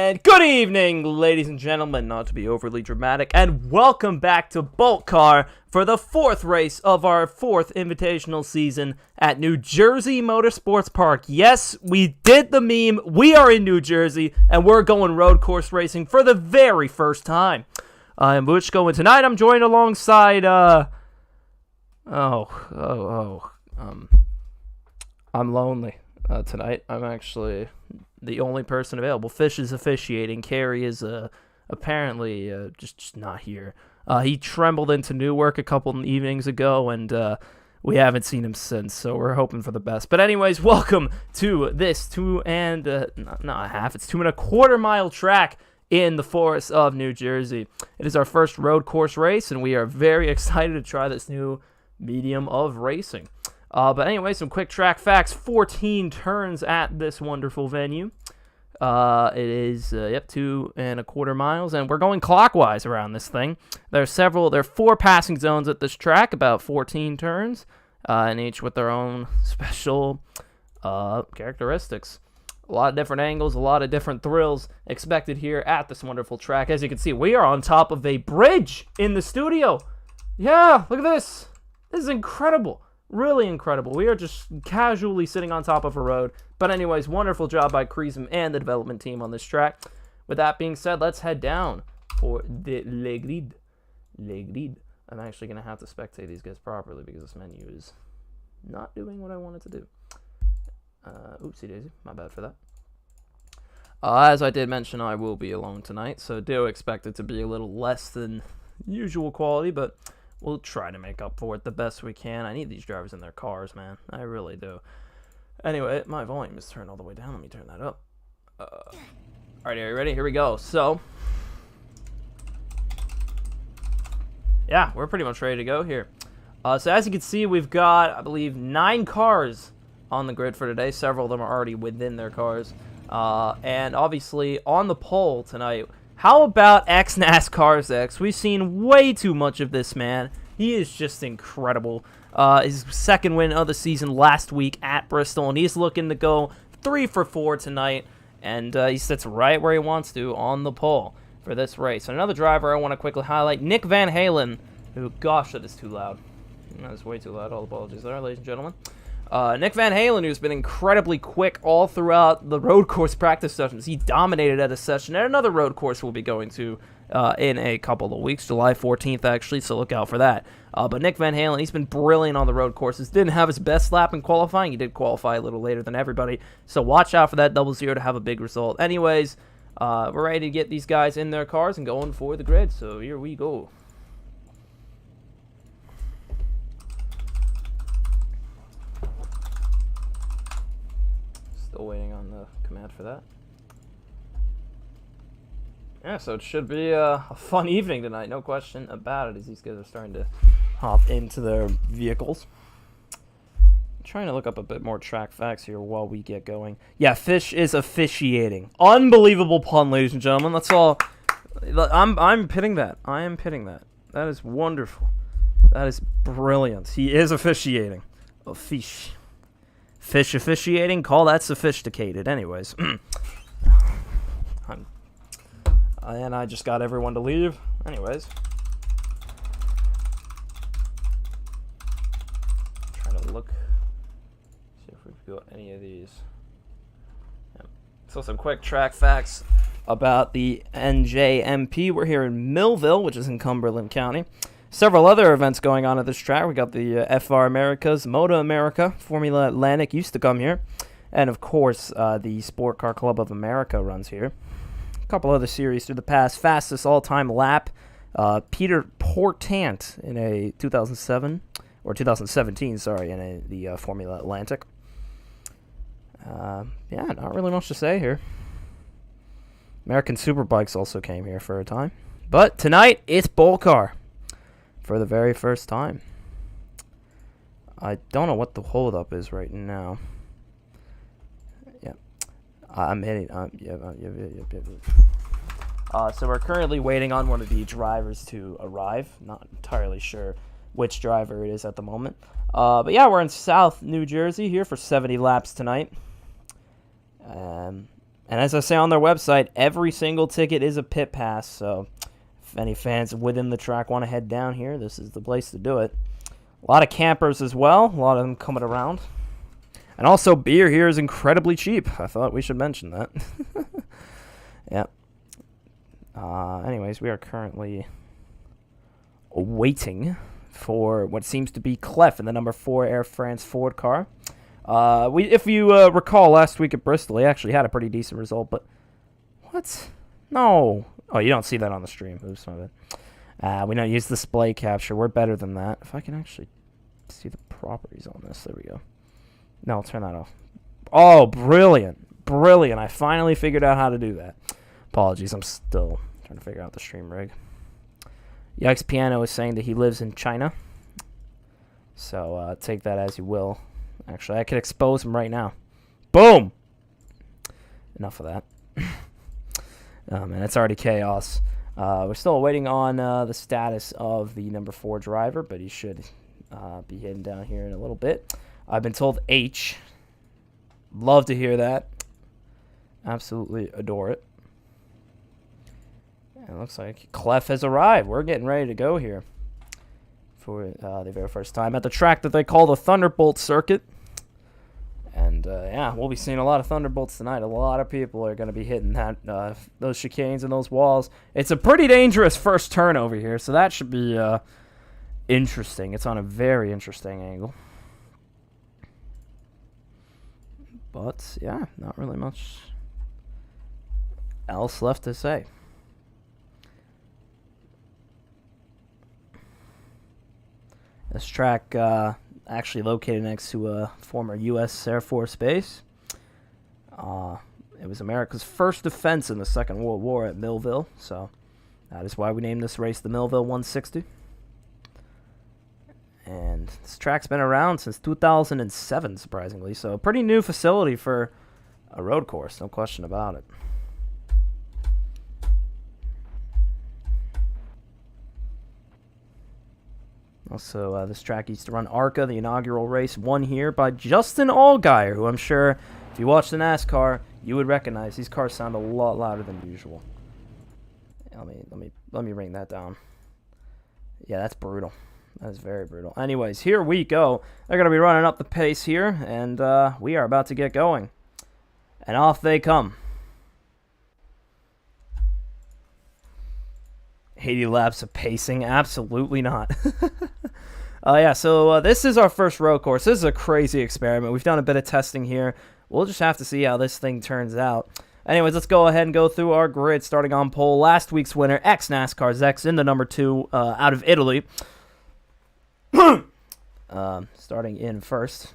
And good evening, ladies and gentlemen, not to be overly dramatic, and welcome back to BOLTCAR for the fourth race of our fourth invitational season at New Jersey Motorsports Park. Yes, we did the meme, we are in New Jersey, and we're going road course racing for the very first time. I'm Butchko, and tonight I'm joined alongside, I'm lonely tonight. I'm actually the only person available. Fish is officiating. Carrie is apparently just not here. He trembled into Newark a couple evenings ago, and we haven't seen him since, so we're hoping for the best. But anyways, welcome to this 2.25 mile track in the forest of New Jersey. It is our first road course race, and we are very excited to try this new medium of racing. But anyway, some quick track facts. 14 turns at this wonderful venue. It is 2.25 miles, and we're going clockwise around this thing. There are 4 passing zones at this track, about 14 turns, and each with their own special characteristics. A lot of different angles, a lot of different thrills expected here at this wonderful track. As you can see, we are on top of a bridge in the studio. Yeah, look at this. This is incredible. Really incredible. We are just casually sitting on top of a road. But anyways, wonderful job by Kreisum and the development team on this track. With that being said, let's head down for the Le Grid. Le Grid. I'm actually going to have to spectate these guys properly because this menu is not doing what I wanted to do. Oopsie daisy. My bad for that. As I did mention, I will be alone tonight, so do expect it to be a little less than usual quality, but we'll try to make up for it the best we can. I need these drivers in their cars, man. I really do. Anyway, my volume is turned all the way down. Let me turn that up. Alright, are you ready? Here we go. So, yeah, we're pretty much ready to go here. So as you can see, we've got, I believe, 9 cars on the grid for today. Several of them are already within their cars. And obviously, on the pole tonight, how about X-NASCAR's X? We've seen way too much of this man. He is just incredible. His second win of the season last week at Bristol, and he's looking to go 3 for 4 tonight. And he sits right where he wants to on the pole for this race. And another driver I want to quickly highlight, Nick Van Halen, who, gosh, that is too loud. That is way too loud. All apologies there, ladies and gentlemen. Nick Van Halen, who's been incredibly quick all throughout the road course practice sessions. He dominated at a session at another road course we'll be going to in a couple of weeks, July 14th actually, so look out for that. But Nick Van Halen, he's been brilliant on the road courses. Didn't have his best lap in qualifying. He did qualify a little later than everybody, so watch out for that 00 to have a big result. Anyways, we're ready to get these guys in their cars and going for the grid, so here we go. Still waiting on the command for that. Yeah, so it should be a fun evening tonight, no question about it, as these guys are starting to hop into their vehicles. I'm trying to look up a bit more track facts here while we get going. Yeah, Fish is officiating. Unbelievable pun, ladies and gentlemen. That's all. I'm pitting that. I am pitting that. That is wonderful. That is brilliant. He is officiating. Fish officiating, call that sophisticated. Anyways. And I just got everyone to leave. Anyways. I'm trying to look. See if we've got any of these. Yeah. So some quick track facts about the NJMP. We're here in Millville, which is in Cumberland County. Several other events going on at this track. We got the FR Americas, Moto America, Formula Atlantic used to come here. And, of course, the Sport Car Club of America runs here. A couple other series through the past. Fastest all-time lap, Peter Portant in a 2017, in the Formula Atlantic. Yeah, not really much to say here. American Superbikes also came here for a time. But tonight, it's BOLTCAR. For the very first time. I don't know what the holdup is right now. Yeah. I'm hitting. So we're currently waiting on one of the drivers to arrive. Not entirely sure which driver it is at the moment. But yeah, we're in South New Jersey here for 70 laps tonight. And as I say on their website, every single ticket is a pit pass. So if any fans within the track want to head down here, this is the place to do it. A lot of campers as well. A lot of them coming around. And also, beer here is incredibly cheap. I thought we should mention that. Yeah. Anyways, we are currently waiting for what seems to be Clef in the number 4 Air France Ford car. If you recall, last week at Bristol, he actually had a pretty decent result, but what? No. Oh, you don't see that on the stream. Oops, my bad. We don't use display capture. We're better than that. If I can actually see the properties on this. There we go. No, I'll turn that off. Oh, brilliant. Brilliant. I finally figured out how to do that. Apologies, I'm still trying to figure out the stream rig. Yikes Piano is saying that he lives in China. So take that as you will. Actually, I could expose him right now. Boom! Enough of that. Oh, man, it's already chaos. We're still waiting on the status of the number 4 driver, but he should be heading down here in a little bit. I've been told H. Love to hear that. Absolutely adore it. And it looks like Clef has arrived. We're getting ready to go here for the very first time at the track that they call the Thunderbolt Circuit. And, yeah, we'll be seeing a lot of Thunderbolts tonight. A lot of people are going to be hitting that those chicanes and those walls. It's a pretty dangerous first turn over here, so that should be interesting. It's on a very interesting angle. But, yeah, not really much else left to say. This track actually located next to a former U.S. Air Force base. It was America's first defense in the Second World War at Millville, so that is why we named this race the Millville 160. And this track's been around since 2007, surprisingly, so a pretty new facility for a road course, no question about it. Also, this track used to run ARCA, the inaugural race, won here by Justin Allgaier, who I'm sure, if you watch the NASCAR, you would recognize. These cars sound a lot louder than usual. Let me ring that down. Yeah, that's brutal. That is very brutal. Anyways, here we go. They're going to be running up the pace here, and we are about to get going. And off they come. 80 laps of pacing? Absolutely not. Yeah, so this is our first road course. This is a crazy experiment. We've done a bit of testing here. We'll just have to see how this thing turns out. Anyways, let's go ahead and go through our grid, starting on pole. Last week's winner, ex-NASCAR's X, in the number 2 out of Italy. Starting in first.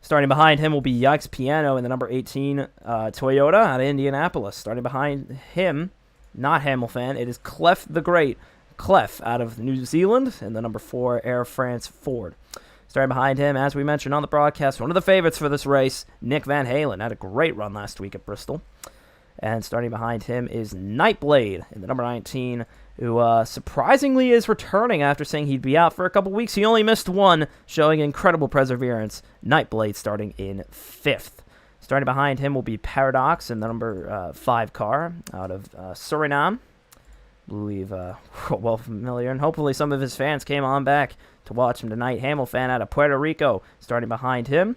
Starting behind him will be Yikes Piano in the number 18 Toyota out of Indianapolis. Starting behind him, not Hamilton, it is Clef the Great. Clef out of New Zealand in the number 4 Air France Ford. Starting behind him, as we mentioned on the broadcast, one of the favorites for this race, Nick Van Halen. Had a great run last week at Bristol. And starting behind him is Nightblade in the number 19, who surprisingly is returning after saying he'd be out for a couple weeks. He only missed one, showing incredible perseverance. Nightblade starting in 5th. Starting behind him will be Paradox in the number 5 car out of Suriname. I believe well familiar, and hopefully some of his fans came on back to watch him tonight. Hamilton out of Puerto Rico starting behind him.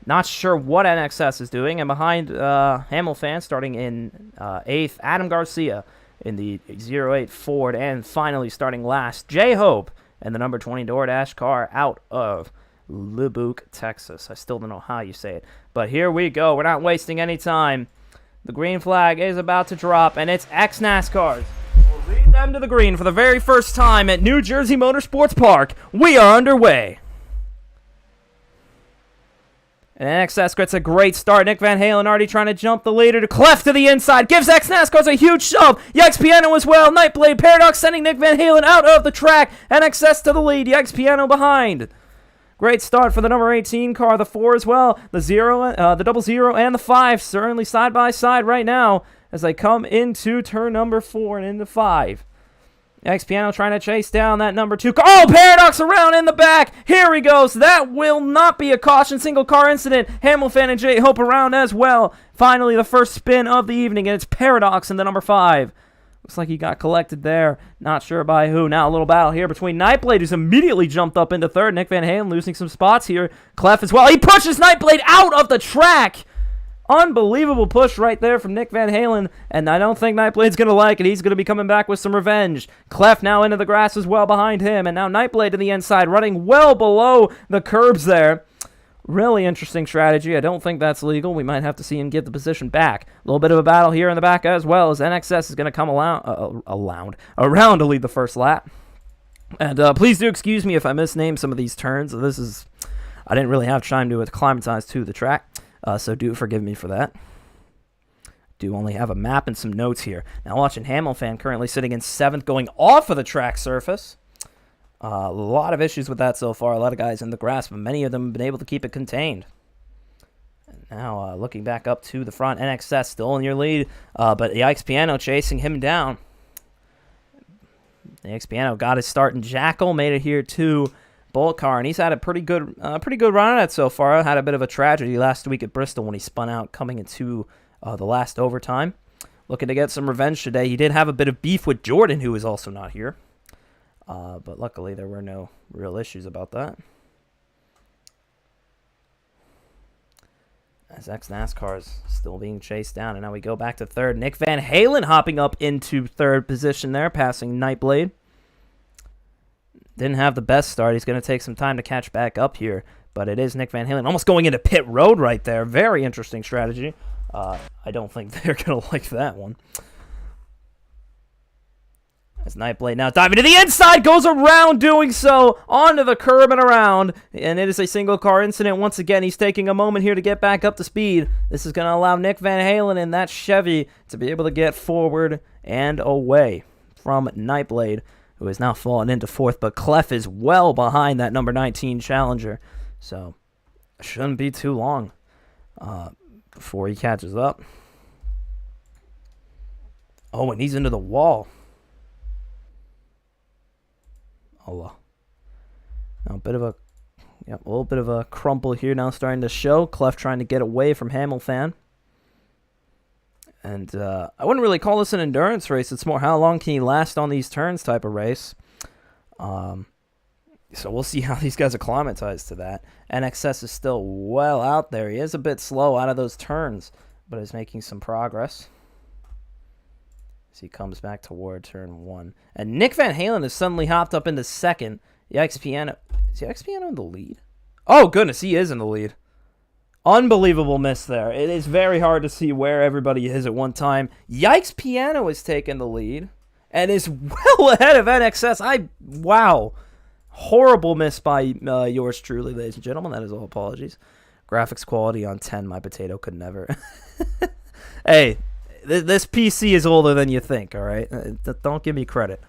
Not sure what NXS is doing. And behind Hamilton, starting in 8th, Adam Garcia in the 08 Ford. And finally, starting last, J-Hope and the number 20 DoorDash car out of Lubbock, Texas. I still don't know how you say it. But here we go. We're not wasting any time. The green flag is about to drop, and it's ex-NASCARs. We'll lead them to the green for the very first time at New Jersey Motorsports Park. We are underway. And NXS gets a great start. Nick Van Halen already trying to jump the leader to Clef to the inside. Gives ex-NASCARs a huge shove. Yikes Piano as well. Nightblade Paradox sending Nick Van Halen out of the track. NXS to the lead. Yikes Piano behind. Great start for the number 18 car. The 4 as well. The 0, the double 0 and the 5 certainly side by side right now as they come into turn number 4 and into 5. XPiano trying to chase down that number 2 car. Oh, Paradox around in the back. Here he goes. That will not be a caution. Single car incident. Hamilton and J Hope around as well. Finally, the first spin of the evening, and it's Paradox in the number 5. Looks like he got collected there. Not sure by who. Now a little battle here between Nightblade, who's immediately jumped up into 3rd. Nick Van Halen losing some spots here. Clef as well. He pushes Nightblade out of the track. Unbelievable push right there from Nick Van Halen, and I don't think Nightblade's going to like it. He's going to be coming back with some revenge. Clef now into the grass as well behind him, and now Nightblade to the inside, running well below the curbs there. Really interesting strategy. I don't think that's legal. We might have to see him get the position back. A little bit of a battle here in the back as well, as NXS is going to come around to lead the first lap. And please do excuse me if I misname some of these turns. I didn't really have time to acclimatize to the track. So do forgive me for that. Do only have a map and some notes here. Now watching Hamilton currently sitting in 7th, going off of the track surface. A lot of issues with that so far. A lot of guys in the grass, but many of them have been able to keep it contained. And now looking back up to the front, NXS still in your lead, but the XPiano chasing him down. The XPiano got his start in Jackal, made it here to BOLTCAR, and he's had a pretty good run at it so far. Had a bit of a tragedy last week at Bristol when he spun out coming into the last overtime. Looking to get some revenge today. He did have a bit of beef with Jordan, who is also not here. But luckily there were no real issues about that. As NASCAR is still being chased down, and now we go back to 3rd. Nick Van Halen hopping up into 3rd position there, passing Nightblade. Didn't have the best start. He's going to take some time to catch back up here. But it is Nick Van Halen almost going into pit road right there. Very interesting strategy. I don't think they're going to like that one. As Nightblade now diving to the inside, goes around doing so, onto the curb and around. And it is a single car incident. Once again, he's taking a moment here to get back up to speed. This is going to allow Nick Van Halen in that Chevy to be able to get forward and away from Nightblade, who has now fallen into 4th, but Clef is well behind that number 19 Challenger. So, shouldn't be too long before he catches up. Oh, and he's into the wall. Oh, now a little bit of a crumple here now starting to show. Clef trying to get away from Hamilton. And I wouldn't really call this an endurance race. It's more how long can he last on these turns type of race. So we'll see how these guys acclimatize to that. NXS is still well out there. He is a bit slow out of those turns, but is making some progress as he comes back toward turn 1. And Nick Van Halen has suddenly hopped up into 2nd. The XPiano, is the XPiano in the lead? Oh, goodness, he is in the lead. Unbelievable miss there. It is very hard to see where everybody is at one time. Yikes Piano has taken the lead and is well ahead of NXS. Wow. Horrible miss by yours truly, ladies and gentlemen. That is all apologies. Graphics quality on 10. My potato could never. Hey, this PC is older than you think, all right? Don't give me credit.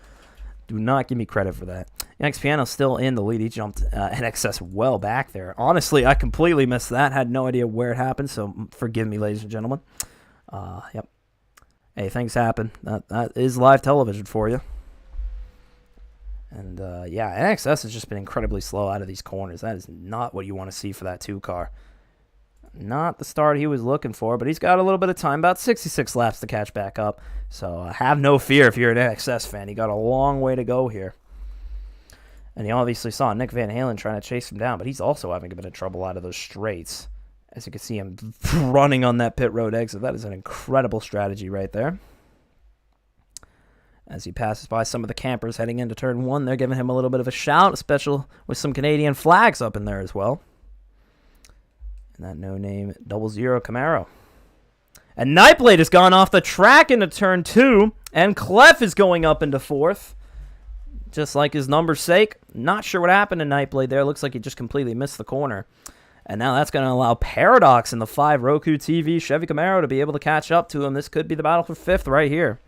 Do not give me credit for that. XPiano still in the lead. He jumped NXS well back there. Honestly, I completely missed that. Had no idea where it happened, so forgive me, ladies and gentlemen. Yep. Hey, things happen. That is live television for you. And, yeah, NXS has just been incredibly slow out of these corners. That is not what you want to see for that 2-car. Not the start he was looking for, but he's got a little bit of time, about 66 laps to catch back up. So have no fear if you're an NXS fan. He got a long way to go here. And you obviously saw Nick Van Halen trying to chase him down, but he's also having a bit of trouble out of those straights. As you can see him running on that pit road exit. That is an incredible strategy right there. As he passes by some of the campers heading into turn 1, they're giving him a little bit of a shout, especially with some Canadian flags up in there as well. And that no-name 00 Camaro. And Nightblade has gone off the track into turn 2, and Clef is going up into 4th. Just like his number's sake. Not sure what happened to Nightblade there. Looks like he just completely missed the corner. And now that's going to allow Paradox in the 5 Roku TV Chevy Camaro to be able to catch up to him. This could be the battle for 5th right here.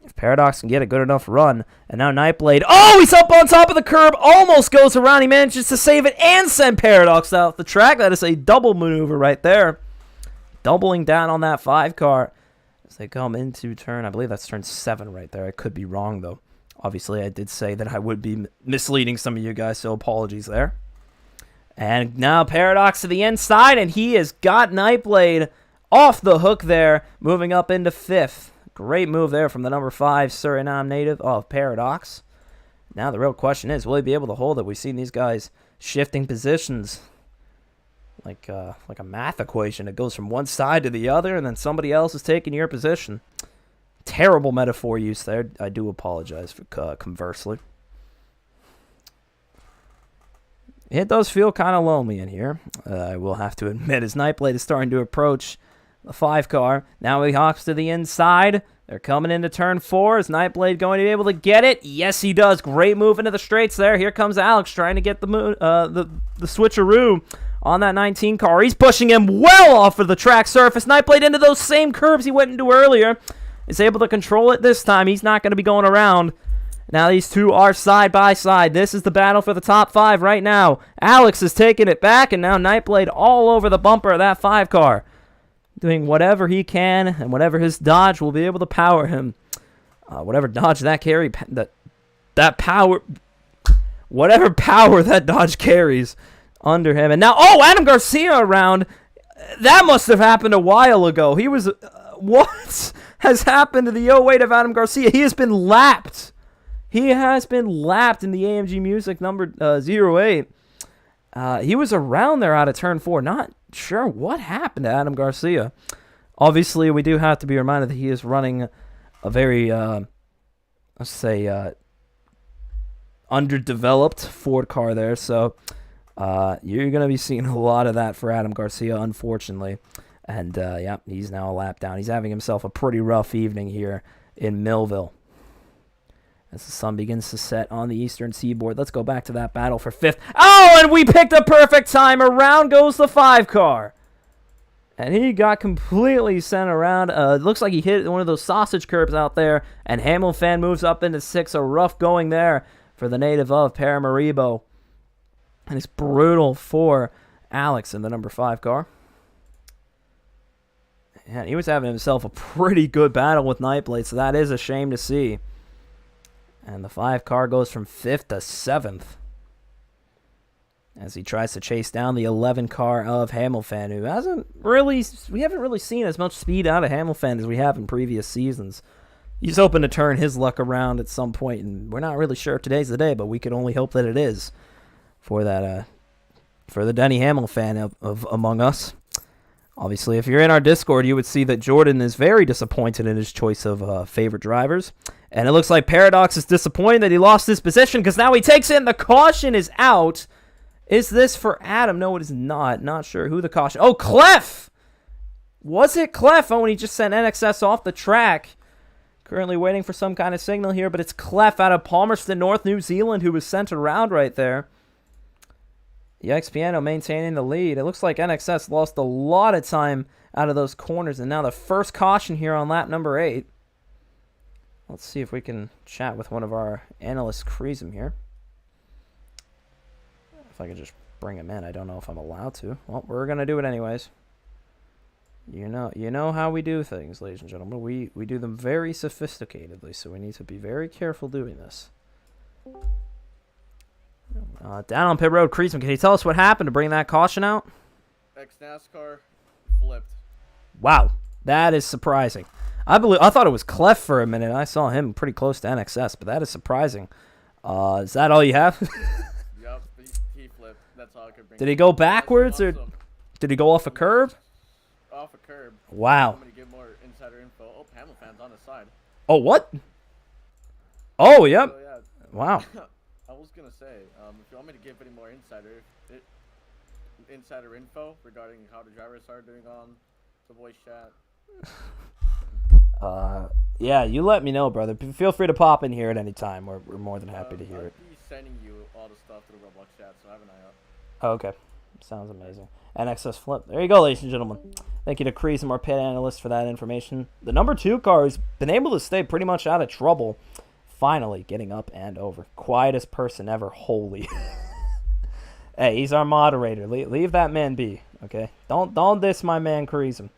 If Paradox can get a good enough run. And now Nightblade. Oh, he's up on top of the curb. Almost goes around. He manages to save it and send Paradox out the track. That is a double maneuver right there. Doubling down on that 5 car. As they come into turn, I believe that's turn 7 right there. I could be wrong, though. Obviously, I did say that I would be misleading some of you guys, so apologies there. And now Paradox to the inside, and he has got Nightblade off the hook there, moving up into 5th. Great move there from the number 5 Suriname native of Paradox. Now the real question is, will he be able to hold it? We've seen these guys shifting positions like a math equation. It goes from one side to the other, and then somebody else is taking your position. Terrible metaphor use there. I do apologize for conversely. It does feel kind of lonely in here. I will have to admit, as Nightblade is starting to approach the 5 car. Now he hops to the inside. They're coming into turn 4. Is Nightblade going to be able to get it? Yes, he does. Great move into the straights there. Here comes Alex trying to get the switcheroo on that 19 car. He's pushing him well off of the track surface. Nightblade into those same curves he went into earlier. Is able to control it this time. He's not going to be going around. Now these two are side by side. This is the battle for the top 5 right now. Alex is taking it back, and now Nightblade all over the bumper of that 5 car. Doing whatever he can, and whatever his dodge will be able to power him. Whatever dodge that carry, that power, whatever power that dodge carries under him. And now, oh, Adam Garcia around. That must have happened a while ago. He was, what has happened to the 08 of Adam Garcia? He has been lapped. He has been lapped in the AMG Music number 08. He was around there out of turn 4. Not sure what happened to Adam Garcia. Obviously, we do have to be reminded that he is running a very, let's say, underdeveloped Ford car there. So you're going to be seeing a lot of that for Adam Garcia, unfortunately. And, yeah, he's now a lap down. He's having himself a pretty rough evening here in Millville. As the sun begins to set on the eastern seaboard. Let's go back to that battle for 5th. Oh, and we picked a perfect time. Around goes the 5 car. And he got completely sent around. It looks like he hit one of those sausage curbs out there. And Hamilton moves up into 6. A rough going there for the native of Paramaribo. And it's brutal for Alex in the number 5 car. And he was having himself a pretty good battle with Nightblade. So that is a shame to see. And the 5 car goes from 5th to 7th as he tries to chase down the 11 car of Hamilton, who we haven't really seen as much speed out of Hamilton as we have in previous seasons. He's hoping to turn his luck around at some point, and we're not really sure if today's the day, but we could only hope that it is for that for the Denny Hamilton of among us. Obviously, if you're in our Discord, you would see that Jordan is very disappointed in his choice of favorite drivers. And it looks like Paradox is disappointed that he lost his position because now he takes it and the caution is out. Is this for Adam? No, it is not. Not sure who the caution. Oh, Clef! Was it Clef? Oh, and he just sent NXS off the track. Currently waiting for some kind of signal here, but it's Clef out of Palmerston, North New Zealand, who was sent around right there. Yikes Piano maintaining the lead. It looks like NXS lost a lot of time out of those corners, and now the first caution here on lap number 8. Let's see if we can chat with one of our analysts, Kreesum, here. If I could just bring him in. I don't know if I'm allowed to. Well, we're going to do it anyways. You know how we do things, ladies and gentlemen. We do them very sophisticatedly, so we need to be very careful doing this. Down on pit road, Kreesum, can you tell us what happened to bring that caution out? Ex-NASCAR flipped. Wow, that is surprising. I thought it was Clef for a minute. I saw him pretty close to NXS, but that is surprising. Is that all you have? Yep, he flipped. That's all I could bring. Did he go backwards or did he go off a curb? Off a curb. Wow. I'm gonna get more insider info. Oh, Hamilton's on the side. Oh, what? Oh, yep. So, yeah. Wow. I was gonna say, if you want me to give any more insider info regarding how the drivers are doing on the voice chat. Yeah, you let me know, brother. Feel free to pop in here at any time. We're more than happy to hear it. I'll be sending you all the stuff to the Roblox chat, so have an eye out. Oh, okay. Sounds amazing. NXS flip. There you go, ladies and gentlemen. Thank you to Kreesum, our pit analyst, for that information. The number 2 car has been able to stay pretty much out of trouble. Finally getting up and over. Quietest person ever. Holy. Hey, he's our moderator. Leave that man be, okay? Don't diss my man Kreesum.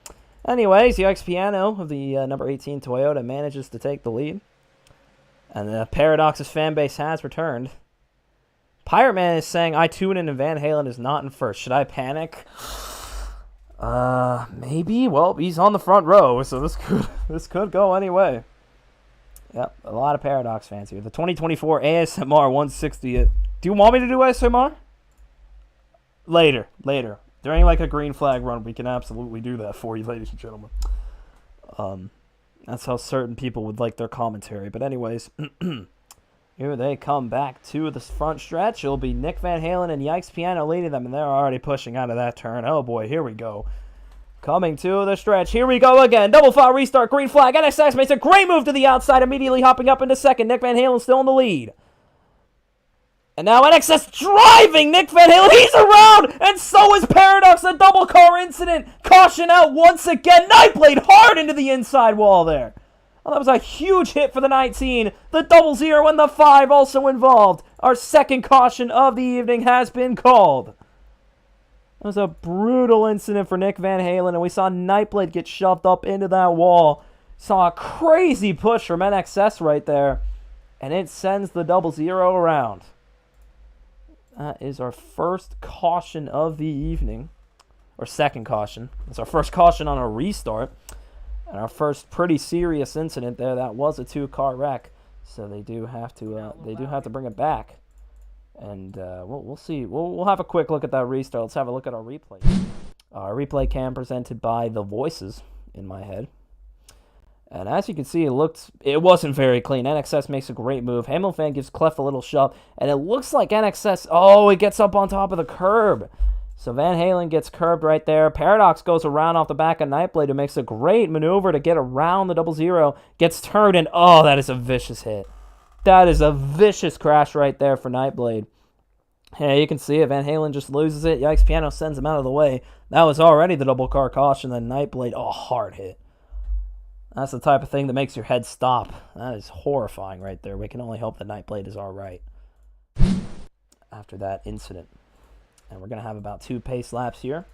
Anyways, UX Piano of the number 18 Toyota manages to take the lead. And the Paradox's fan base has returned. Pirate Man is saying, I tune in and Van Halen is not in first. Should I panic? Maybe. Well, he's on the front row, so this could go anyway. Yep, a lot of Paradox fans here. The 2024 ASMR 160. Do you want me to do ASMR? Later. During like a green flag run, we can absolutely do that for you, ladies and gentlemen. That's how certain people would like their commentary. But anyways, here they come back to the front stretch. It'll be Nick Van Halen and Yikes Piano leading them, and they're already pushing out of that turn. Oh boy, here we go. Coming to the stretch. Here we go again. Double file restart, green flag. NXS makes a great move to the outside, immediately hopping up into second. Nick Van Halen still in the lead. And now NXS driving Nick Van Halen. He's around, and so is Paradox. A double car incident. Caution out once again. Nightblade hard into the inside wall there. Well, that was a huge hit for the 19. The 00 and the 5 also involved. Our second caution of the evening has been called. It was a brutal incident for Nick Van Halen, and we saw Nightblade get shoved up into that wall. Saw a crazy push from NXS right there, and it sends the 00 around. That is our first caution of the evening, or second caution. It's our first caution on a restart, and our first pretty serious incident there. That was a 2-car wreck, so they do have to bring it back. And we'll see. We'll have a quick look at that restart. Let's have a look at our replay. Our replay cam presented by the voices in my head. And as you can see, it wasn't very clean. NXS makes a great move. Hamilton gives Clef a little shove, and it looks like NXS, it gets up on top of the curb. So Van Halen gets curbed right there. Paradox goes around off the back of Nightblade, who makes a great maneuver to get around the 00. Gets turned, and that is a vicious hit. That is a vicious crash right there for Nightblade. Yeah, you can see it. Van Halen just loses it. Yikes Piano sends him out of the way. That was already the double car caution. Then Nightblade, hard hit. That's the type of thing that makes your head stop. That is horrifying right there. We can only hope that Nightblade is all right after that incident. And we're going to have about 2 pace laps here.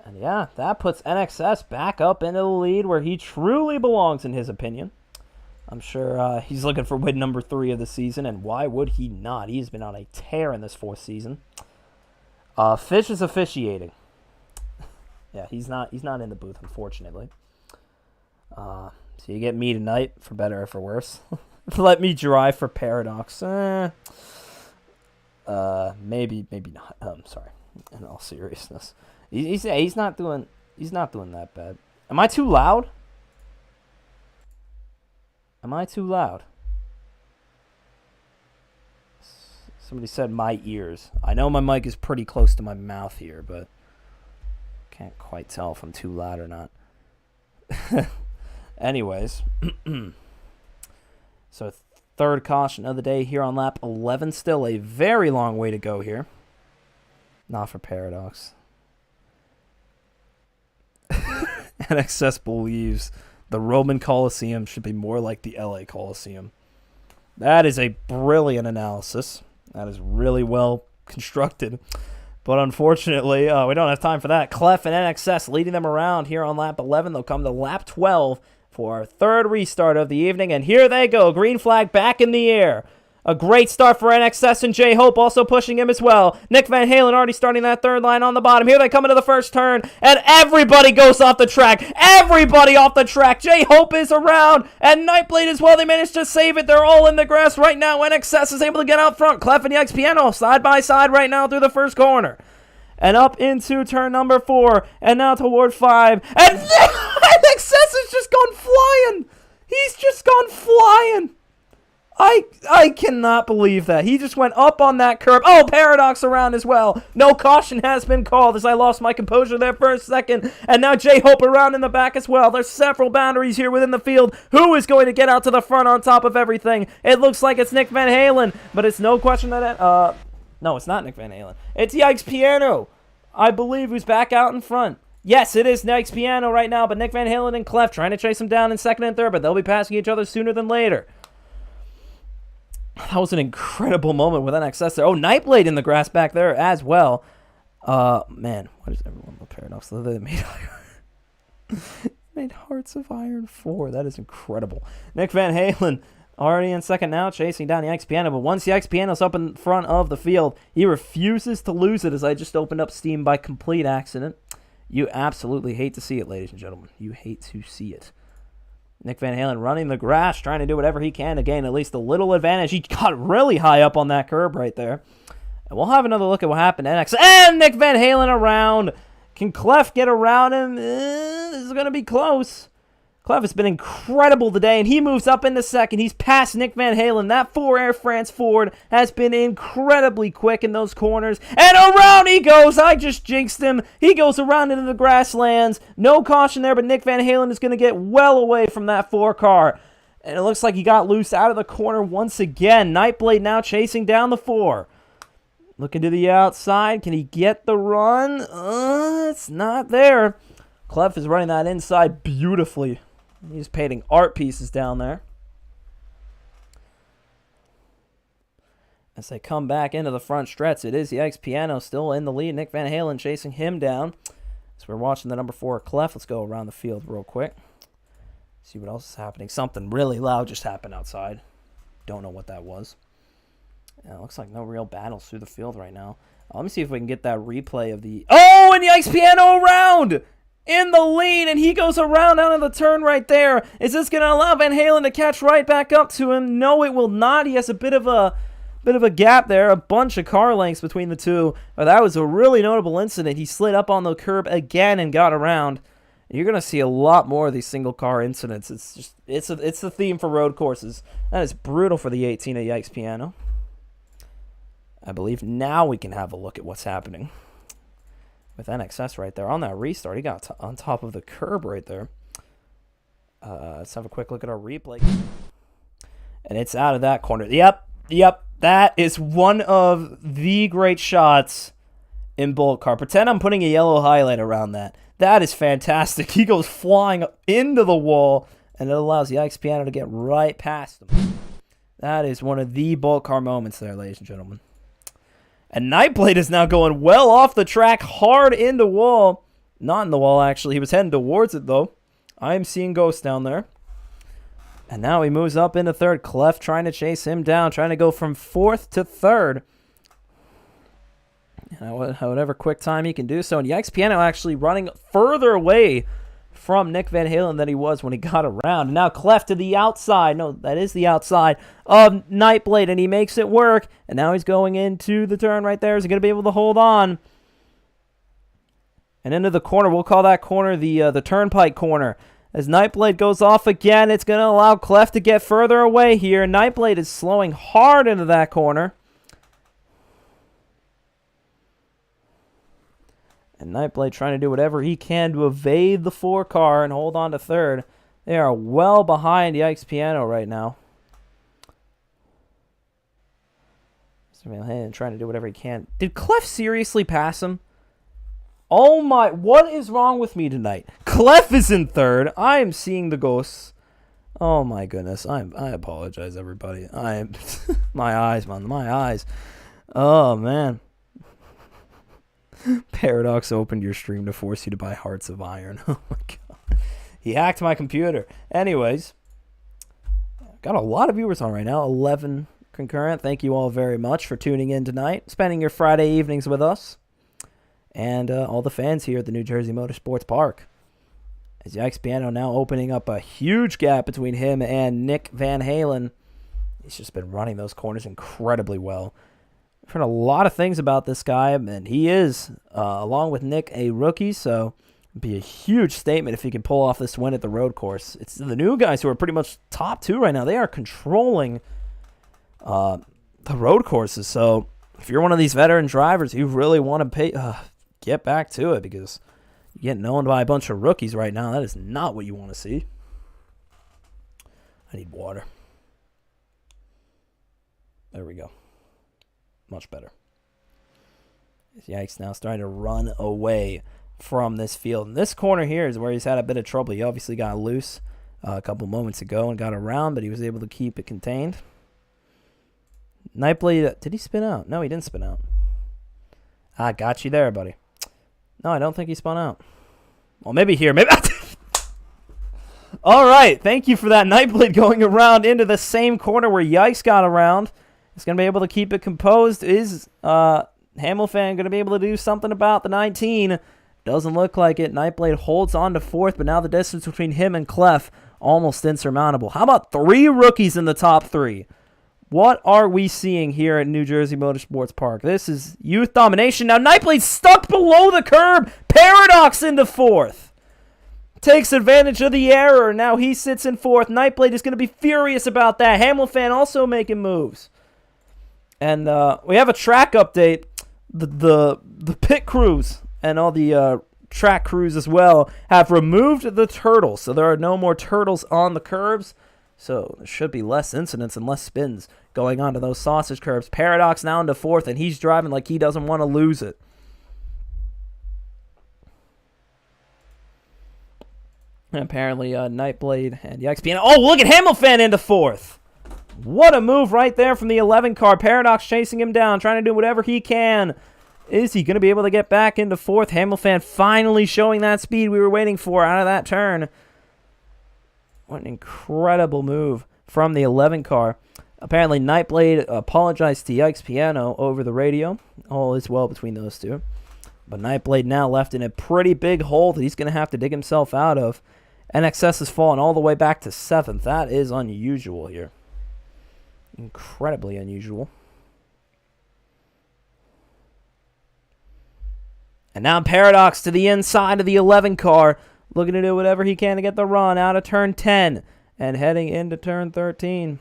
And yeah, that puts NXS back up into the lead where he truly belongs in his opinion. I'm sure he's looking for win number 3 of the season, and why would he not? He's been on a tear in this 4th season. Fish is officiating. Yeah, he's not in the booth, unfortunately. So you get me tonight, for better or for worse. Let me drive for Paradox. Maybe not. I'm sorry. In all seriousness, he's not doing that bad. Am I too loud? Somebody said my ears. I know my mic is pretty close to my mouth here, but can't quite tell if I'm too loud or not. Anyways, so 3rd caution of the day here on lap 11. Still a very long way to go here. Not for Paradox. NXS believes the Roman Coliseum should be more like the LA Coliseum. That is a brilliant analysis. That is really well constructed. But unfortunately, we don't have time for that. Clef and NXS leading them around here on lap 11. They'll come to lap 12 for our 3rd restart of the evening. And here they go. Green flag back in the air. A great start for NXS and J-Hope also pushing him as well. Nick Van Halen already starting that 3rd line on the bottom. Here they come into the 1st turn, and everybody goes off the track. Everybody off the track. J-Hope is around, and Nightblade as well. They managed to save it. They're all in the grass right now. NXS is able to get out front. Clef and Yikes Piano side by side right now through the 1st corner. And up into turn number 4, and now toward 5. And NXS has just gone flying. He's just gone flying. I cannot believe that. He just went up on that curb. Paradox around as well. No caution has been called as I lost my composure there for a second. And now J-Hope around in the back as well. There's several boundaries here within the field. Who is going to get out to the front on top of everything? It looks like it's Nick Van Halen, but it's no question that no, it's not Nick Van Halen. It's Yikes Piano, I believe, who's back out in front. Yes, it is Yikes Piano right now, but Nick Van Halen and Clef trying to chase him down in 2nd and 3rd, but they'll be passing each other sooner than later. That was an incredible moment with NXS there. Nightblade in the grass back there as well. Man, what is everyone with Paradox? They made Hearts of Iron 4. That is incredible. Nick Van Halen already in second now, chasing down the Yikes Piano. But once the Yikes Piano's up in front of the field, he refuses to lose it as I just opened up Steam by complete accident. You absolutely hate to see it, ladies and gentlemen. You hate to see it. Nick Van Halen running the grass, trying to do whatever he can to gain at least a little advantage. He got really high up on that curb right there. And we'll have another look at what happened to NX. And Nick Van Halen around. Can Clef get around him? This is going to be close. Clef has been incredible today, and he moves up into second. He's past Nick Van Halen. That 4 Air France Ford has been incredibly quick in those corners. And around he goes. I just jinxed him. He goes around into the grasslands. No caution there, but Nick Van Halen is going to get well away from that 4 car. And it looks like he got loose out of the corner once again. Nightblade now chasing down the 4. Looking to the outside. Can he get the run? It's not there. Clef is running that inside beautifully. He's painting art pieces down there. As they come back into the front stretch, it is the Yikes Piano still in the lead. Nick Van Halen chasing him down. So we're watching the number 4 Clef. Let's go around the field real quick. See what else is happening. Something really loud just happened outside. Don't know what that was. Yeah, it looks like no real battles through the field right now. Let me see if we can get that replay of the... Oh, and Yikes Piano around! In the lead, and he goes around out of the turn right there. Is this going to allow Van Halen to catch right back up to him? No, it will not. He has a bit of a gap there, a bunch of car lengths between the two. But that was a really notable incident. He slid up on the curb again and got around. You're going to see a lot more of these single car incidents. It's the theme for road courses. That is brutal for the 18 at Yikes Piano. I believe now we can have a look at what's happening with NXS right there. On that restart, he got on top of the curb right there. Let's have a quick look at our replay. And it's out of that corner. Yep. That is one of the great shots in BOLTCAR. Pretend I'm putting a yellow highlight around that. That is fantastic. He goes flying into the wall, and it allows the Yikes Piano to get right past him. That is one of the BOLTCAR moments there, ladies and gentlemen. And Nightblade is now going well off the track, hard in the wall. Not in the wall, actually. He was heading towards it, though. I am seeing ghosts down there. And now he moves up into third. Clef trying to chase him down, trying to go from 4th to 3rd. Whatever quick time he can do so. And Yikes Piano actually running further away from Nick Van Halen than he was when he got around. And now Clef to the outside. No, that is the outside of Nightblade, and he makes it work. And now he's going into the turn right there. Is he going to be able to hold on? And into the corner. We'll call that corner the turnpike corner. As Nightblade goes off again, it's going to allow Clef to get further away here. Nightblade is slowing hard into that corner. And Nightblade trying to do whatever he can to evade the 4 car and hold on to 3rd. They are well behind Yikes Piano right now. Van trying to do whatever he can. Did Clef seriously pass him? Oh my, what is wrong with me tonight? Clef is in 3rd. I am seeing the ghosts. Oh my goodness. I apologize, everybody. My eyes, man. My eyes. Oh, man. Paradox opened your stream to force you to buy Hearts of Iron. Oh my god. He hacked my computer. Anyways, got a lot of viewers on right now. 11 concurrent. Thank you all very much for tuning in tonight, spending your Friday evenings with us, and all the fans here at the New Jersey Motorsports Park. As Yikes Piano now opening up a huge gap between him and Nick Van Halen. He's just been running those corners incredibly well. I've heard a lot of things about this guy, and he is, along with Nick, a rookie, so it'd be a huge statement if he can pull off this win at the road course. It's the new guys who are pretty much top 2 right now. They are controlling the road courses, so if you're one of these veteran drivers, you really want to get back to it, because you get owned by a bunch of rookies right now. That is not what you want to see. I need water. There we go. Much better. Yikes now starting to run away from this field. And this corner here is where he's had a bit of trouble. He obviously got loose a couple moments ago and got around, but he was able to keep it contained. Nightblade, did he spin out? No, he didn't spin out. I got you there, buddy. No, I don't think he spun out. Well, maybe here. Maybe. All right, thank you for that. Nightblade going around into the same corner where Yikes got around. He's going to be able to keep it composed. Is Hamilfan going to be able to do something about the 19? Doesn't look like it. Nightblade holds on to fourth, but now the distance between him and Clef almost insurmountable. How about 3 rookies in the top 3? What are we seeing here at New Jersey Motorsports Park? This is youth domination. Now Nightblade stuck below the curb. Paradox into fourth. Takes advantage of the error. Now he sits in fourth. Nightblade is going to be furious about that. Hamilfan also making moves. And we have a track update. The pit crews and all the track crews as well have removed the turtles. So there are no more turtles on the curbs. So there should be less incidents and less spins going on to those sausage curbs. Paradox now into fourth, and he's driving like he doesn't want to lose it. And apparently Nightblade and Yikes. Oh, look at Hamilfan into fourth. What a move right there from the 11 car. Paradox chasing him down, trying to do whatever he can. Is he going to be able to get back into fourth? Hamilfan finally showing that speed we were waiting for out of that turn. What an incredible move from the 11 car. Apparently, Nightblade apologized to Yikes Piano over the radio. All is well between those two. But Nightblade now left in a pretty big hole that he's going to have to dig himself out of. NXS has fallen all the way back to 7th. That is unusual here. Incredibly unusual. And now Paradox to the inside of the 11 car. Looking to do whatever he can to get the run out of turn 10 and heading into turn 13.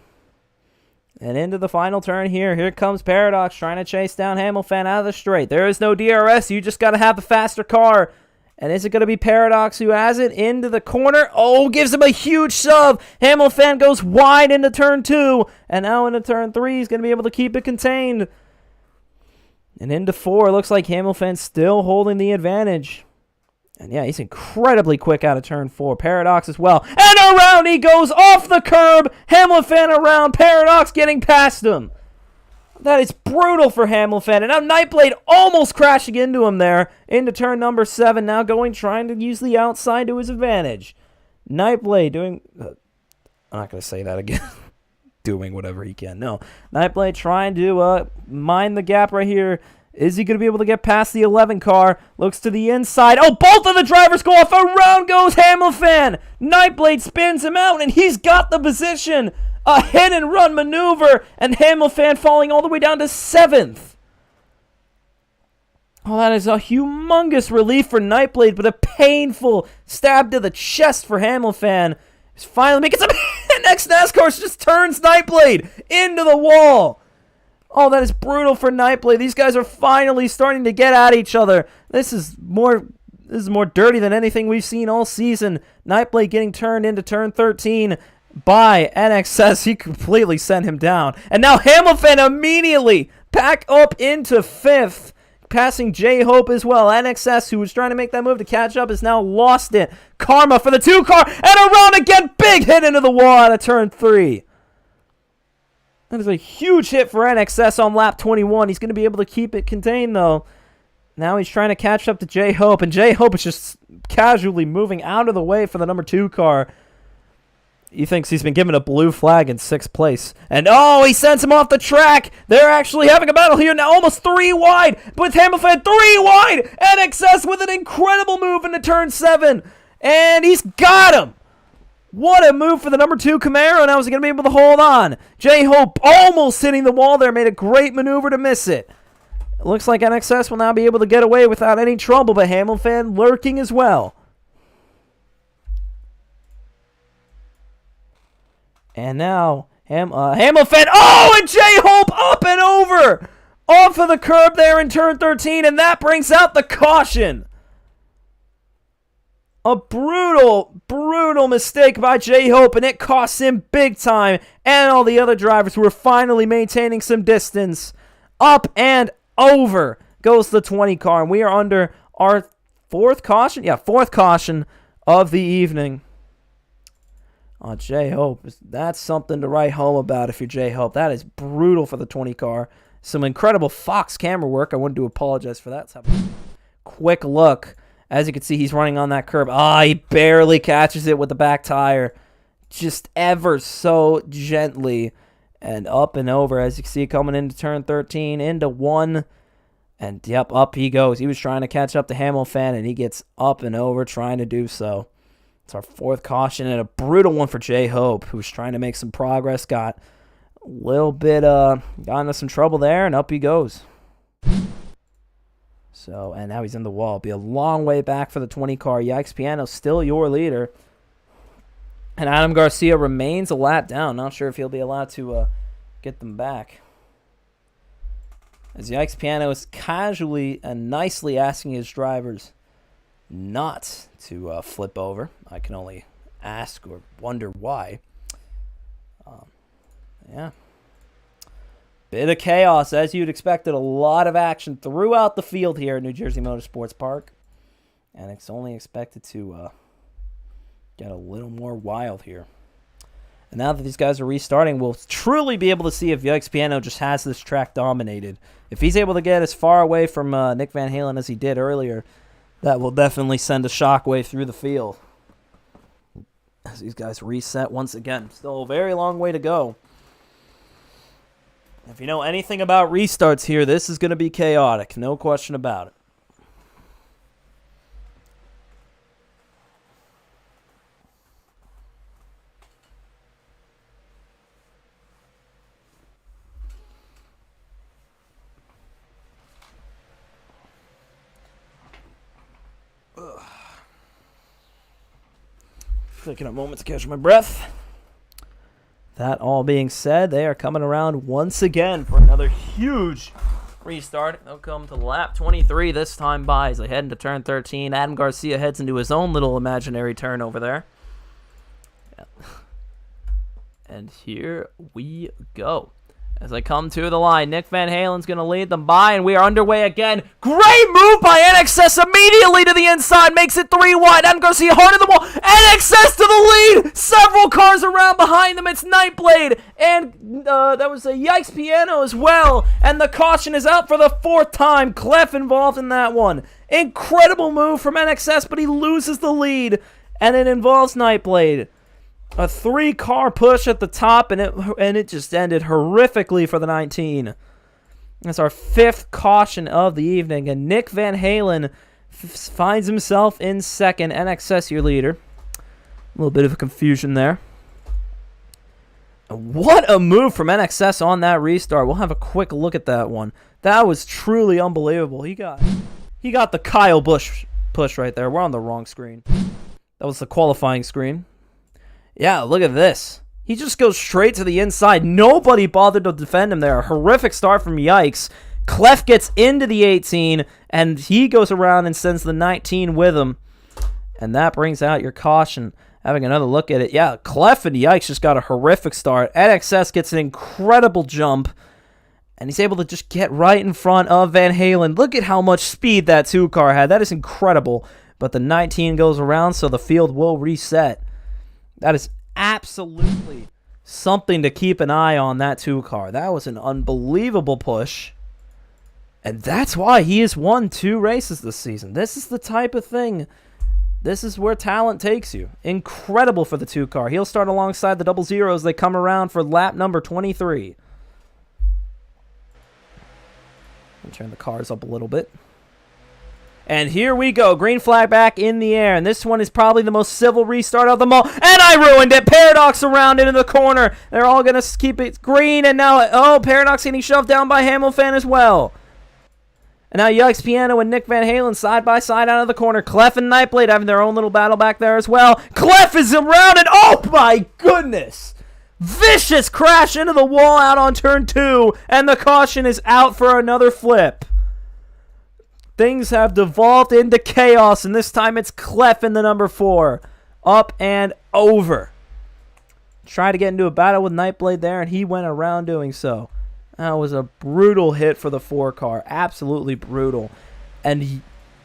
And into the final turn here. Here comes Paradox trying to chase down Hamilfan out of the straight. There is no DRS. You just got to have the faster car. And is it going to be Paradox who has it into the corner? Oh, gives him a huge shove. Hamilfan goes wide into turn 2. And now into turn 3. He's going to be able to keep it contained. And into 4. Looks like Hamilfan's still holding the advantage. And yeah, he's incredibly quick out of turn 4. Paradox as well. And around he goes off the curb. Hamilfan around. Paradox getting past him. That is brutal for Hamilfan. And now Nightblade almost crashing into him there. Into turn number 7. Now trying to use the outside to his advantage. Nightblade doing... I'm not going to say that again. Doing whatever he can. No. Nightblade trying to mine the gap right here. Is he going to be able to get past the 11 car? Looks to the inside. Oh, both of the drivers go off. Around goes Hamilfan. Nightblade spins him out, and he's got the position. A hit-and-run maneuver, and Hamilfan falling all the way down to 7th. Oh, that is a humongous relief for Nightblade, but a painful stab to the chest for Hamilfan. He's finally making some... Next NASCAR just turns Nightblade into the wall. Oh, that is brutal for Nightblade. These guys are finally starting to get at each other. This is more dirty than anything we've seen all season. Nightblade getting turned into turn 13 by NXS. He completely sent him down. And now Hamilfan immediately back up into 5th, passing J-Hope as well. NXS, who was trying to make that move to catch up, has now lost it. Karma for the 2 car, and around again. Big hit into the wall out of turn 3. That is a huge hit for NXS on lap 21. He's going to be able to keep it contained, though. Now he's trying to catch up to J-Hope, and J-Hope is just casually moving out of the way for the number 2 car. He thinks he's been given a blue flag in 6th place. And, oh, he sends him off the track. They're actually having a battle here now, almost 3 wide, with Hamilfan 3 wide. NXS with an incredible move into turn 7. And he's got him. What a move for the number 2 Camaro. Now is he going to be able to hold on? J-Hope almost hitting the wall there. Made a great maneuver to miss it. It looks like NXS will now be able to get away without any trouble, but Hamilfan lurking as well. And now Hamilfan. Oh, and J-Hope up and over. Off of the curb there in turn 13, and that brings out the caution. A brutal mistake by J-Hope, and it costs him big time, and all the other drivers who are finally maintaining some distance. Up and over goes the 20 car, and we are under our 4th caution? Yeah, 4th caution of the evening. Oh, J-Hope, that's something to write home about if you're J-Hope. That is brutal for the 20 car. Some incredible Fox camera work. I wanted to apologize for that. Let's have a quick look As you can see, he's running on that curb. He barely catches it with the back tire. Just ever so gently. And up and over, as you can see, coming into turn 13, into 1. And, yep, up he goes. He was trying to catch up to Hamilton, and he gets up and over trying to do so. It's our 4th caution, and a brutal one for J. Hope, who's trying to make some progress. Got a little bit, got into some trouble there, and up he goes. So, and now he's in the wall. It'll be a long way back for the 20 car. Yikes Piano still your leader. And Adam Garcia remains a lap down. Not sure if he'll be allowed to get them back. As Yikes Piano is casually and nicely asking his drivers not to flip over. I can only ask or wonder why. Yeah. Bit of chaos, as you'd expected. A lot of action throughout the field here at New Jersey Motorsports Park. And it's only expected to get a little more wild here. And now that these guys are restarting, we'll truly be able to see if Yikes Piano just has this track dominated. If he's able to get as far away from Nick Van Halen as he did earlier, that will definitely send a shockwave through the field. As these guys reset once again. Still a very long way to go. If you know anything about restarts here, this is going to be chaotic. No question about it. Taking a moment to catch my breath. That all being said, they are coming around once again for another huge restart. They'll come to lap 23 this time by as they head into turn 13. Adam Garcia heads into his own little imaginary turn over there. Yeah. And here we go. As they come to the line, Nick Van Halen's going to lead them by, and we are underway again. Great move by NXS immediately to the inside. Makes it 3 wide. Adam Garcia hard in the wall. NXS to the lead. Several cars around behind them. It's Nightblade. And that was a Yikes Piano as well. And the caution is out for the 4th time. Clef involved in that one. Incredible move from NXS, but he loses the lead. And it involves Nightblade. A 3-car push at the top, and it just ended horrifically for the 19. That's our 5th caution of the evening, and Nick Van Halen finds himself in 2nd. NXS, your leader. A little bit of a confusion there. What a move from NXS on that restart. We'll have a quick look at that one. That was truly unbelievable. He got the Kyle Busch push right there. We're on the wrong screen. That was the qualifying screen. Yeah, look at this. He just goes straight to the inside. Nobody bothered to defend him there. A horrific start from Yikes. Clef gets into the 18, and he goes around and sends the 19 with him. And that brings out your caution. Having another look at it. Yeah, Clef and Yikes just got a horrific start. NXS gets an incredible jump, and he's able to just get right in front of Van Halen. Look at how much speed that 2-car had. That is incredible. But the 19 goes around, so the field will reset. That is absolutely something to keep an eye on, that 2-car. That was an unbelievable push. And that's why he has won 2 races this season. This is the type of thing. This is where talent takes you. Incredible for the 2-car. He'll start alongside the 00 as they come around for lap number 23. I'll turn the cars up a little bit. And here we go. Green flag back in the air. And this one is probably the most civil restart of them all. And I ruined it. Paradox around into the corner. They're all going to keep it green. And now, Paradox getting shoved down by Hamilton as well. And now Yikes Piano and Nick Van Halen side by side out of the corner. Clef and Nightblade having their own little battle back there as well. Clef is around and oh my goodness. Vicious crash into the wall out on turn 2. And the caution is out for another flip. Things have devolved into chaos, and this time it's Clef in the number 4. Up and over. Tried to get into a battle with Nightblade there, and he went around doing so. That was a brutal hit for the 4-car. Absolutely brutal. And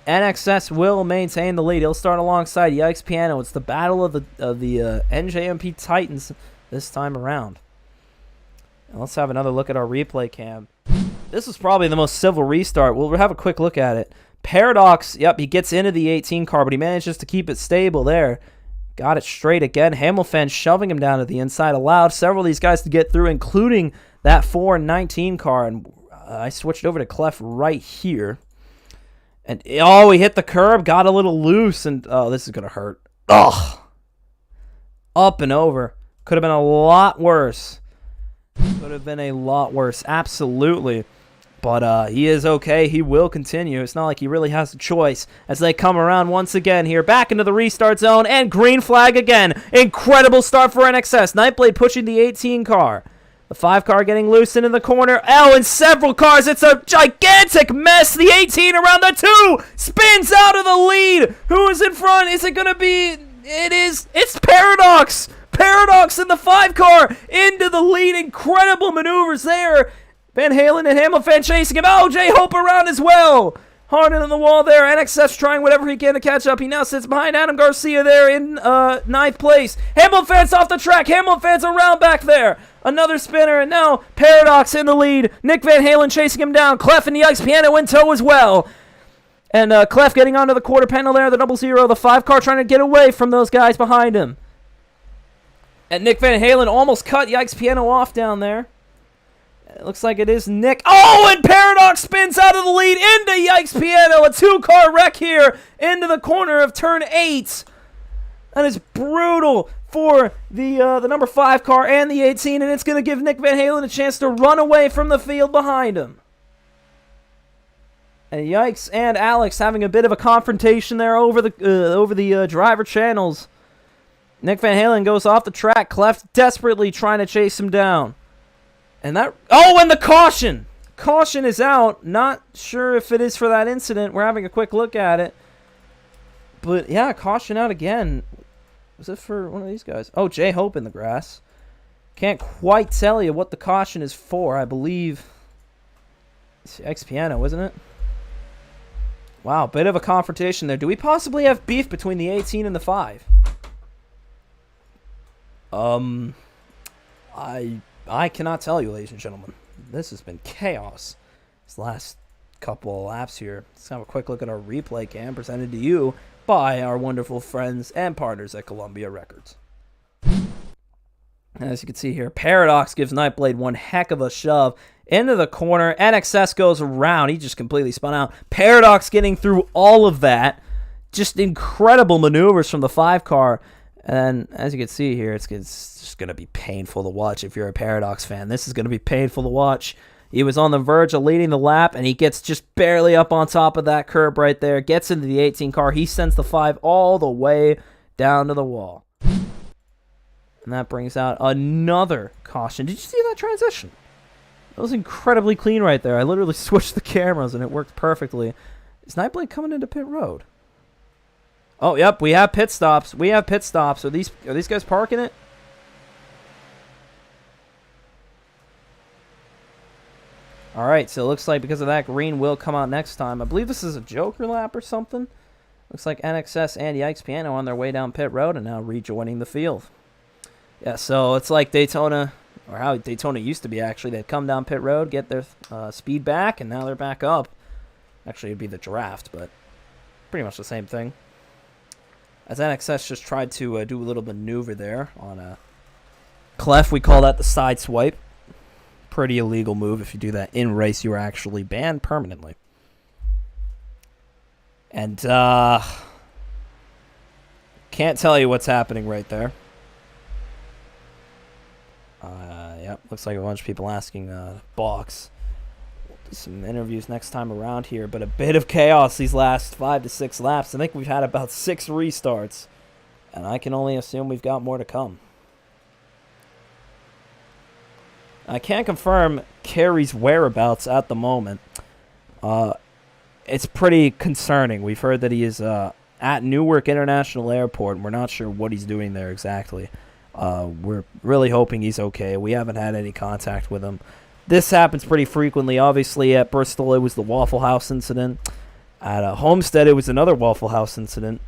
NXS will maintain the lead. He'll start alongside Yikes Piano. It's the battle of the NJMP Titans this time around. And let's have another look at our replay cam. This was probably the most civil restart. We'll have a quick look at it. Paradox, yep, he gets into the 18 car, but he manages to keep it stable there. Got it straight again. Hamilton shoving him down to the inside, allowed several of these guys to get through, including that 4 and 19 car. And I switched over to Clef right here. And, oh, he hit the curb, got a little loose, and, oh, this is going to hurt. Ugh. Up and over. Could have been a lot worse. Could have been a lot worse, absolutely. But he is okay. He will continue. It's not like he really has a choice as they come around once again here. Back into the restart zone, and green flag again. Incredible start for NXS. Nightblade pushing the 18 car. The 5 car getting loose into the corner. Oh, and several cars. It's a gigantic mess. The 18 around the 2 spins out of the lead. Who is in front? Is it going to be... It is. It's Paradox. Paradox in the 5 car into the lead. Incredible maneuvers there. Van Halen and Hamilton chasing him. Oh, J-Hope around as well. Hard on the wall there. NXS trying whatever he can to catch up. He now sits behind Adam Garcia there in 9th place. Hamilton's off the track. Hamilton's around back there. Another spinner, and now Paradox in the lead. Nick Van Halen chasing him down. Clef and the Ice Piano in tow as well. And Clef getting onto the quarter panel there, the 00, the 5 car trying to get away from those guys behind him. And Nick Van Halen almost cut Yikes Piano off down there. It looks like it is Nick. Oh, and Paradox spins out of the lead into Yikes Piano. A 2-car wreck here into the corner of turn 8. That is brutal for the number 5 car and the 18, and it's going to give Nick Van Halen a chance to run away from the field behind him. And Yikes and Alex having a bit of a confrontation there over the driver channels. Nick Van Halen goes off the track. Clef desperately trying to chase him down. And that... Oh, and the caution! Caution is out. Not sure if it is for that incident. We're having a quick look at it. But, yeah, caution out again. Was it for one of these guys? Oh, J-Hope in the grass. Can't quite tell you what the caution is for. I believe... It's X Piano, isn't it? Wow, bit of a confrontation there. Do we possibly have beef between the 18 and the 5? I cannot tell you, ladies and gentlemen. This has been chaos. This last couple of laps here. Let's have a quick look at our replay cam presented to you by our wonderful friends and partners at Columbia Records. As you can see here, Paradox gives Nightblade one heck of a shove into the corner. NXS goes around. He just completely spun out. Paradox getting through all of that. Just incredible maneuvers from the 5 car. And as you can see here, it's just going to be painful to watch if you're a Paradox fan. This is going to be painful to watch. He was on the verge of leading the lap, and he gets just barely up on top of that curb right there. Gets into the 18 car. He sends the 5 all the way down to the wall. And that brings out another caution. Did you see that transition? That was incredibly clean right there. I literally switched the cameras, and it worked perfectly. Is Nightblade coming into pit road? Oh, yep, we have pit stops. We have pit stops. Are these guys parking it? All right, so it looks like because of that, green will come out next time. I believe this is a Joker lap or something. Looks like NXS and Yikes Piano on their way down pit road and now rejoining the field. Yeah, so it's like Daytona, or how Daytona used to be, actually. They'd come down pit road, get their speed back, and now they're back up. Actually, it'd be the draft, but pretty much the same thing. As NXS just tried to do a little maneuver there on a Clef, we call that the side swipe. Pretty illegal move. If you do that in race, you are actually banned permanently. And can't tell you what's happening right there. Yep, looks like a bunch of people asking Box. We'll do some interviews next time around here, but a bit of chaos these last 5 to 6 laps. I think we've had about 6 restarts, and I can only assume we've got more to come. I can't confirm Carey's whereabouts at the moment. It's pretty concerning. We've heard that he is at Newark International Airport, and we're not sure what he's doing there exactly. We're really hoping he's okay. We haven't had any contact with him. This happens pretty frequently. Obviously, at Bristol, it was the Waffle House incident. At Homestead, it was another Waffle House incident.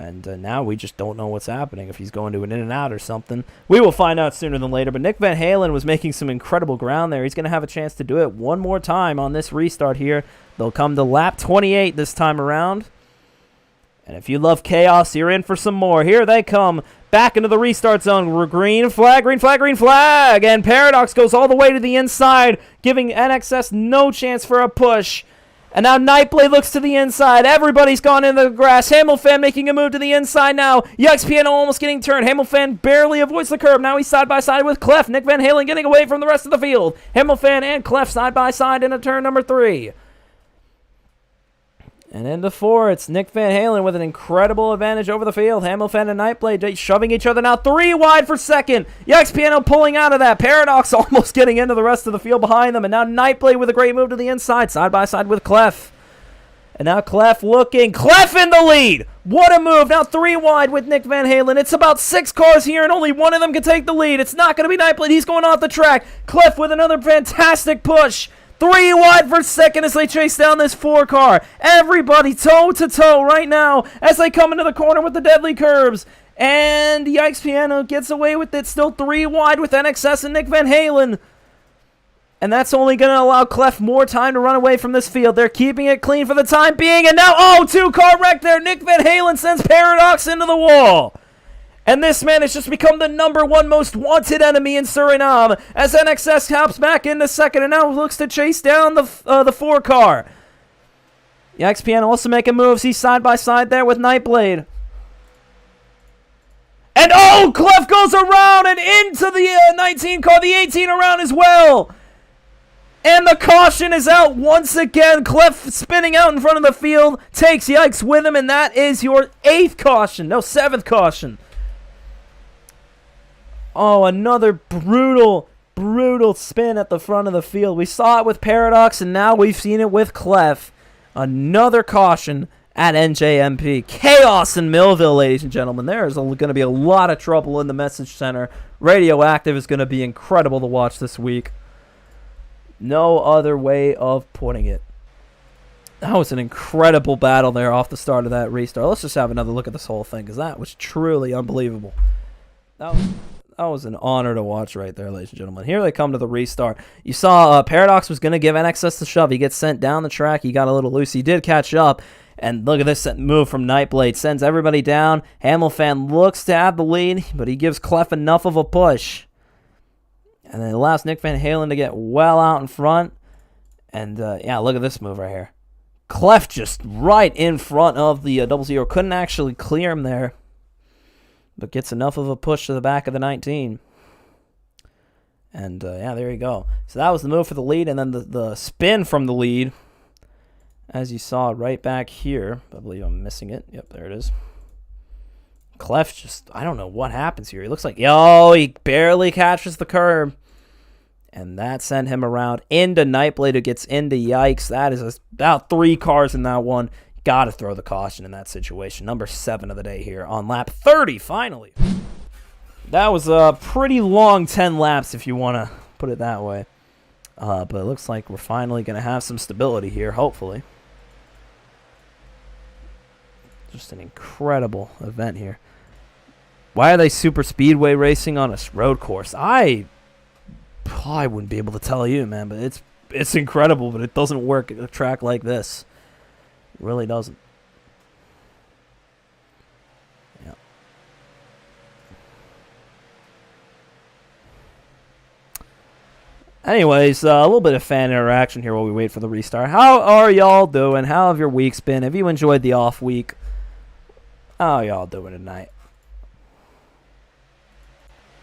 And now we just don't know what's happening, if he's going to an in and out or something. We will find out sooner than later. But Nick Van Halen was making some incredible ground there. He's going to have a chance to do it one more time on this restart here. They'll come to lap 28 this time around. And if you love chaos, you're in for some more. Here they come back into the restart zone. Green flag, green flag, green flag. And Paradox goes all the way to the inside, giving NXS no chance for a push. And now Nightblade looks to the inside. Everybody's gone into the grass. Hamilfan making a move to the inside now. Yikes, Piano almost getting turned. Hamilfan barely avoids the curb. Now he's side by side with Clef. Nick Van Halen getting away from the rest of the field. Hamilfan and Clef side by side into turn number 3. And into 4, it's Nick Van Halen with an incredible advantage over the field. Hamilfan and Nightblade shoving each other now 3 wide for second. Yikes, Piano pulling out of that. Paradox almost getting into the rest of the field behind them. And now Nightblade with a great move to the inside, side by side with Clef. And now Clef looking. Clef in the lead. What a move. Now 3 wide with Nick Van Halen. It's about 6 cars here, and only one of them can take the lead. It's not going to be Nightblade. He's going off the track. Clef with another fantastic push. 3 wide for second as they chase down this 4 car. Everybody toe-to-toe right now as they come into the corner with the deadly curbs. And Yikes Piano gets away with it. Still 3 wide with NXS and Nick Van Halen. And that's only going to allow Clef more time to run away from this field. They're keeping it clean for the time being. And now, 2-car wreck there. Nick Van Halen sends Paradox into the wall. And this man has just become the #1 most wanted enemy in Suriname as NXS hops back into second and now looks to chase down the 4 car. Yikes Piano also making moves. He's side by side there with Nightblade. And Clef goes around and into the 19 car, the 18 around as well. And the caution is out once again. Clef spinning out in front of the field, takes Yikes with him, and that is your 8th caution. No, 7th caution. Another brutal spin at the front of the field. We saw it with Paradox, and now we've seen it with Clef. Another caution at NJMP. Chaos in Millville, ladies and gentlemen. There is going to be a lot of trouble in the message center. Radioactive is going to be incredible to watch this week. No other way of putting it. That was an incredible battle there off the start of that restart. Let's just have another look at this whole thing, because that was truly unbelievable. That was an honor to watch right there, ladies and gentlemen. Here they come to the restart. You saw Paradox was going to give NXS the shove. He gets sent down the track. He got a little loose. He did catch up. And look at this move from Nightblade. Sends everybody down. Hamilfan looks to have the lead, but he gives Clef enough of a push. And then allows Nick Van Halen to get well out in front. And, yeah, look at this move right here. Clef just right in front of the 00. Couldn't actually clear him there, but gets enough of a push to the back of the 19. And, yeah, there you go. So that was the move for the lead, and then the spin from the lead, as you saw right back here. I believe I'm missing it. Yep, there it is. Clef just, I don't know what happens here. He looks like, he barely catches the curb. And that sent him around into Nightblade, who gets into Yikes. That is about 3 cars in that one. Got to throw the caution in that situation. Number 7 of the day here on lap 30, finally. That was a pretty long 10 laps, if you want to put it that way. But it looks like we're finally going to have some stability here, hopefully. Just an incredible event here. Why are they super speedway racing on a road course? I wouldn't be able to tell you, man, but it's incredible, but it doesn't work at a track like this. It really doesn't. Yeah. Anyways, a little bit of fan interaction here while we wait for the restart. How are y'all doing? How have your weeks been? Have you enjoyed the off week? How are y'all doing tonight?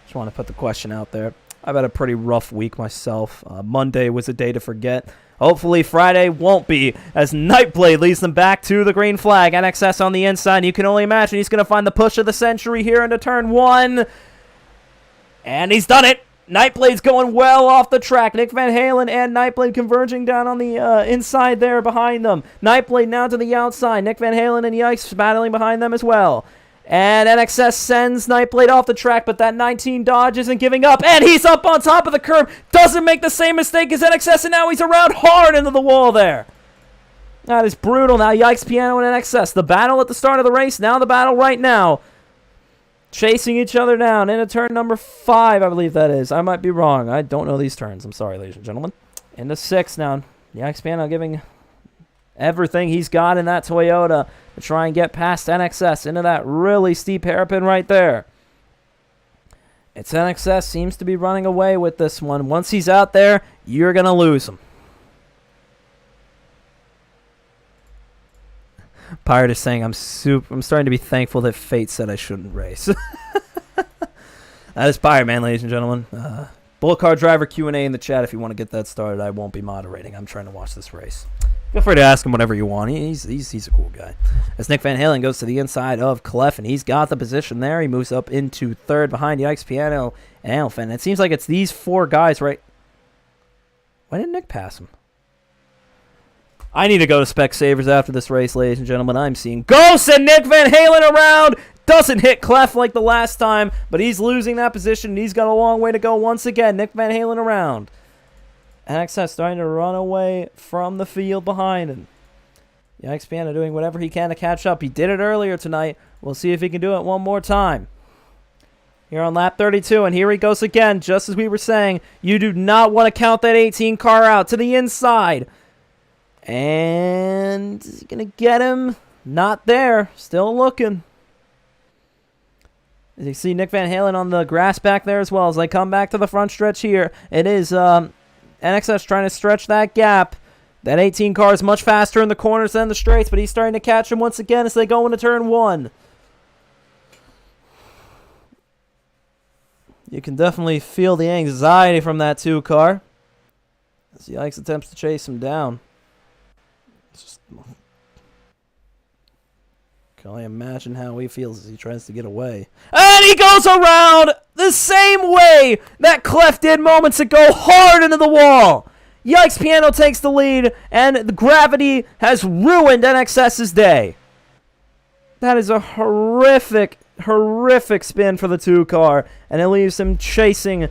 Just want to put the question out there. I've had a pretty rough week myself. Monday was a day to forget. Hopefully Friday won't be, as Nightblade leads them back to the green flag. NXS on the inside. You can only imagine he's going to find the push of the century here into turn 1. And he's done it. Nightblade's going well off the track. Nick Van Halen and Nightblade converging down on the inside there behind them. Nightblade now to the outside. Nick Van Halen and Yikes battling behind them as well. And NXS sends Nightblade off the track, but that 19 Dodge isn't giving up. And he's up on top of the curb. Doesn't make the same mistake as NXS, and now he's around hard into the wall there. That is brutal. Now, Yikes Piano and NXS. The battle at the start of the race. Now the battle right now. Chasing each other down into turn number 5, I believe that is. I might be wrong. I don't know these turns. I'm sorry, ladies and gentlemen. Into 6 now. Yikes Piano giving everything he's got in that Toyota to try and get past NXS into that really steep hairpin right there. It's NXS seems to be running away with this one. Once he's out there, you're going to lose him. Pirate is saying, I'm starting to be thankful that fate said I shouldn't race. That is Pirate Man, ladies and gentlemen. BOLTCAR driver Q&A in the chat if you want to get that started. I won't be moderating. I'm trying to watch this race. Feel free to ask him whatever you want. He's a cool guy. As Nick Van Halen goes to the inside of Clef, and he's got the position there. He moves up into 3rd behind Yikes Piano and Elephant. It seems like it's these 4 guys, right? Why didn't Nick pass him? I need to go to Specsavers after this race, ladies and gentlemen. I'm seeing ghosts and Nick Van Halen around. Doesn't hit Clef like the last time, but he's losing that position. He's got a long way to go once again. Nick Van Halen around. NXS starting to run away from the field behind him. Yikes Piano doing whatever he can to catch up. He did it earlier tonight. We'll see if he can do it one more time. Here on lap 32, and here he goes again. Just as we were saying, you do not want to count that 18 car out to the inside. And is he going to get him? Not there. Still looking. As you see Nick Van Halen on the grass back there as well as they come back to the front stretch here. It is NXS trying to stretch that gap. That 18 car is much faster in the corners than the straights, but he's starting to catch him once again as they go into turn 1. You can definitely feel the anxiety from that 2 car as Yikes attempts to chase him down. Can only imagine how he feels as he tries to get away. And he goes around the same way that Clef did moments ago, hard into the wall. Yikes Piano takes the lead, and the gravity has ruined NXS's day. That is a horrific spin for the 2 car, and it leaves him chasing,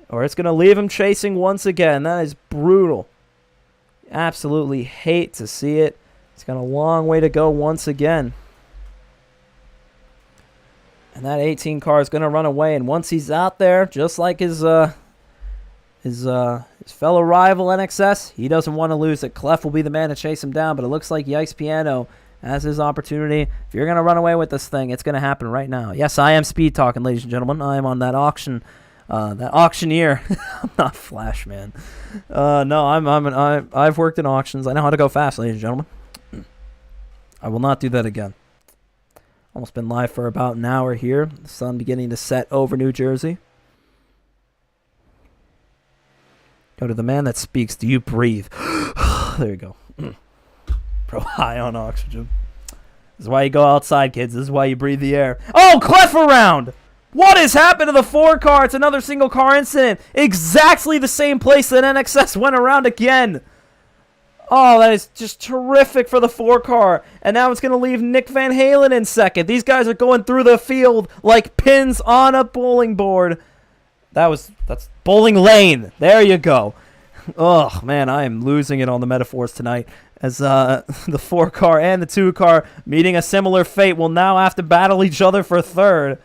or it's going to leave him chasing once again. That is brutal. Absolutely hate to see it. He's got a long way to go once again. And that 18 car is going to run away. And once he's out there, just like his fellow rival NXS, he doesn't want to lose it. Clef will be the man to chase him down, but it looks like Yikes Piano has his opportunity. If you're going to run away with this thing, it's going to happen right now. Yes, I am speed talking, ladies and gentlemen. I am on that auction. That auctioneer. I'm not Flash, man. No, I've worked in auctions. I know how to go fast, ladies and gentlemen. I will not do that again. Almost been live for about an hour here. The sun beginning to set over New Jersey. Go to the man that speaks. Do you breathe? There you go. Pro high on oxygen. This is why you go outside, kids. This is why you breathe the air. Oh, Clef around! What has happened to the 4 car? It's another single car incident. Exactly the same place that NXS went around again. Oh, that is just terrific for the 4 car. And now it's going to leave Nick Van Halen in second. These guys are going through the field like pins on a bowling board. That's bowling lane. There you go. Oh, man, I am losing it on the metaphors tonight. As the 4 car and the 2 car meeting a similar fate will now have to battle each other for 3rd.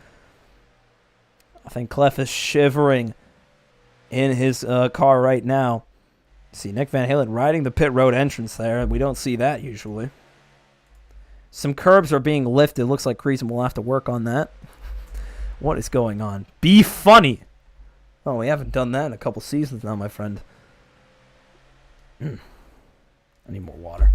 I think Clef is shivering in his car right now. See Nick Van Halen riding the pit road entrance there. We don't see that usually. Some curbs are being lifted. Looks like Creason will have to work on that. What is going on? Be funny. Oh, we haven't done that in a couple seasons now, my friend. I need more water.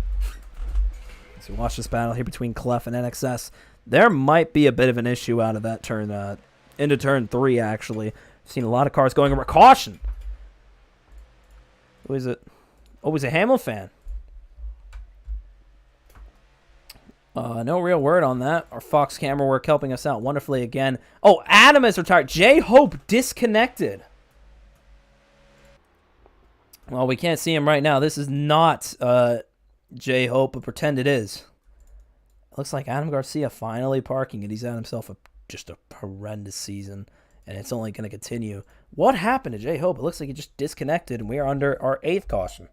So watch this battle here between Clef and NXS. There might be a bit of an issue out of that turn, into turn 3, actually. I've seen a lot of cars going over. Caution! Who is it? Oh, it was a Hamill fan. No real word on that. Our Fox camera work helping us out wonderfully again. Oh, Adam is retired. J-Hope disconnected. Well, we can't see him right now. This is not J-Hope, but pretend it is. It looks like Adam Garcia finally parking it. He's had himself just a horrendous season, and it's only going to continue. What happened to J-Hope? It looks like he just disconnected, and we are under our 8th caution.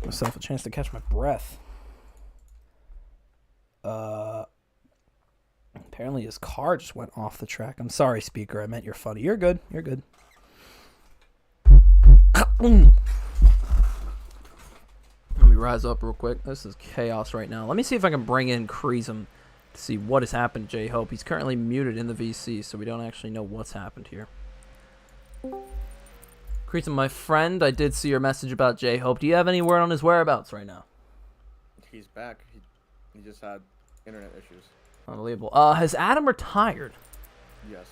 myself a chance to catch my breath. Apparently his car just went off the track. I'm sorry, speaker. I meant you're funny. You're good. You're good. Let me rise up real quick. This is chaos right now. Let me see if I can bring in Creasum to see what has happened to J-Hope. He's currently muted in the VC, so we don't actually know what's happened here. Creasum, my friend, I did see your message about J-Hope. Do you have any word on his whereabouts right now? He's back. He just had internet issues. Unbelievable. Has Adam retired? Yes.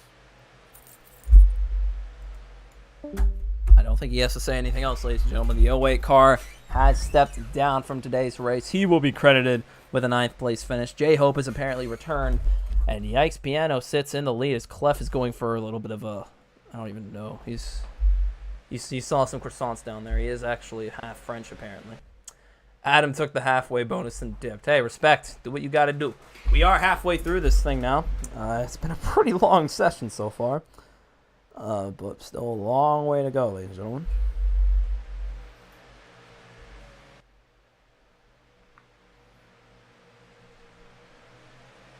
I don't think he has to say anything else, ladies and gentlemen. The 08 car has stepped down from today's race. He will be credited with a 9th place finish. J-Hope has apparently returned, and Yikes Piano sits in the lead as Clef is going for a little bit of a, I don't even know. He saw some croissants down there. He is actually half French, apparently. Adam took the halfway bonus and dipped. Hey, respect. Do what you got to do. We are halfway through this thing now. It's been a pretty long session so far. But still a long way to go, ladies and gentlemen.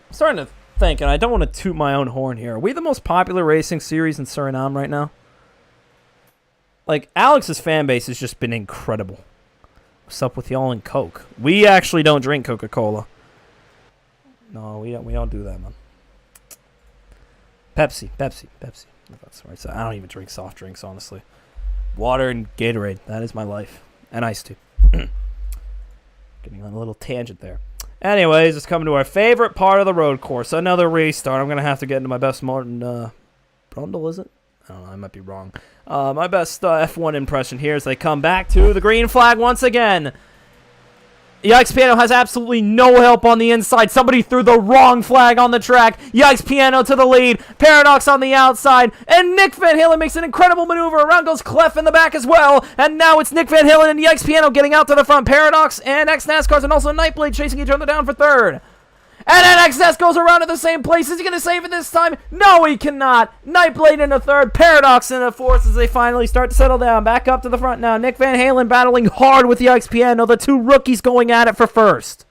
I'm starting to think, and I don't want to toot my own horn here. Are we the most popular racing series in Suriname right now? Like, Alex's fan base has just been incredible. What's up with y'all and Coke? We actually don't drink Coca-Cola. No, we don't do that, man. Pepsi. That's right. So I don't even drink soft drinks, honestly. Water and Gatorade. That is my life. And ice tea. Getting on a little tangent there. Anyways, it's coming to our favorite part of the road course. Another restart. I'm going to have to get into my best Martin Brundle, is it? I don't know. I might be wrong. My best F1 impression here as they come back to the green flag once again. Yikes Piano has absolutely no help on the inside. Somebody threw the wrong flag on the track. Yikes Piano to the lead. Paradox on the outside. And Nick Van Hillen makes an incredible maneuver. Around goes Clef in the back as well. And now it's Nick Van Hillen and Yikes Piano getting out to the front. Paradox and X-NASCARs and also Nightblade chasing each other down for third. And then X-NAS goes around at the same place. Is he going to save it this time? No, he cannot. Nightblade in the third. Paradox in the fourth as they finally start to settle down. Back up to the front now. Nick Van Halen battling hard with Yikes Piano. The two rookies going at it for first.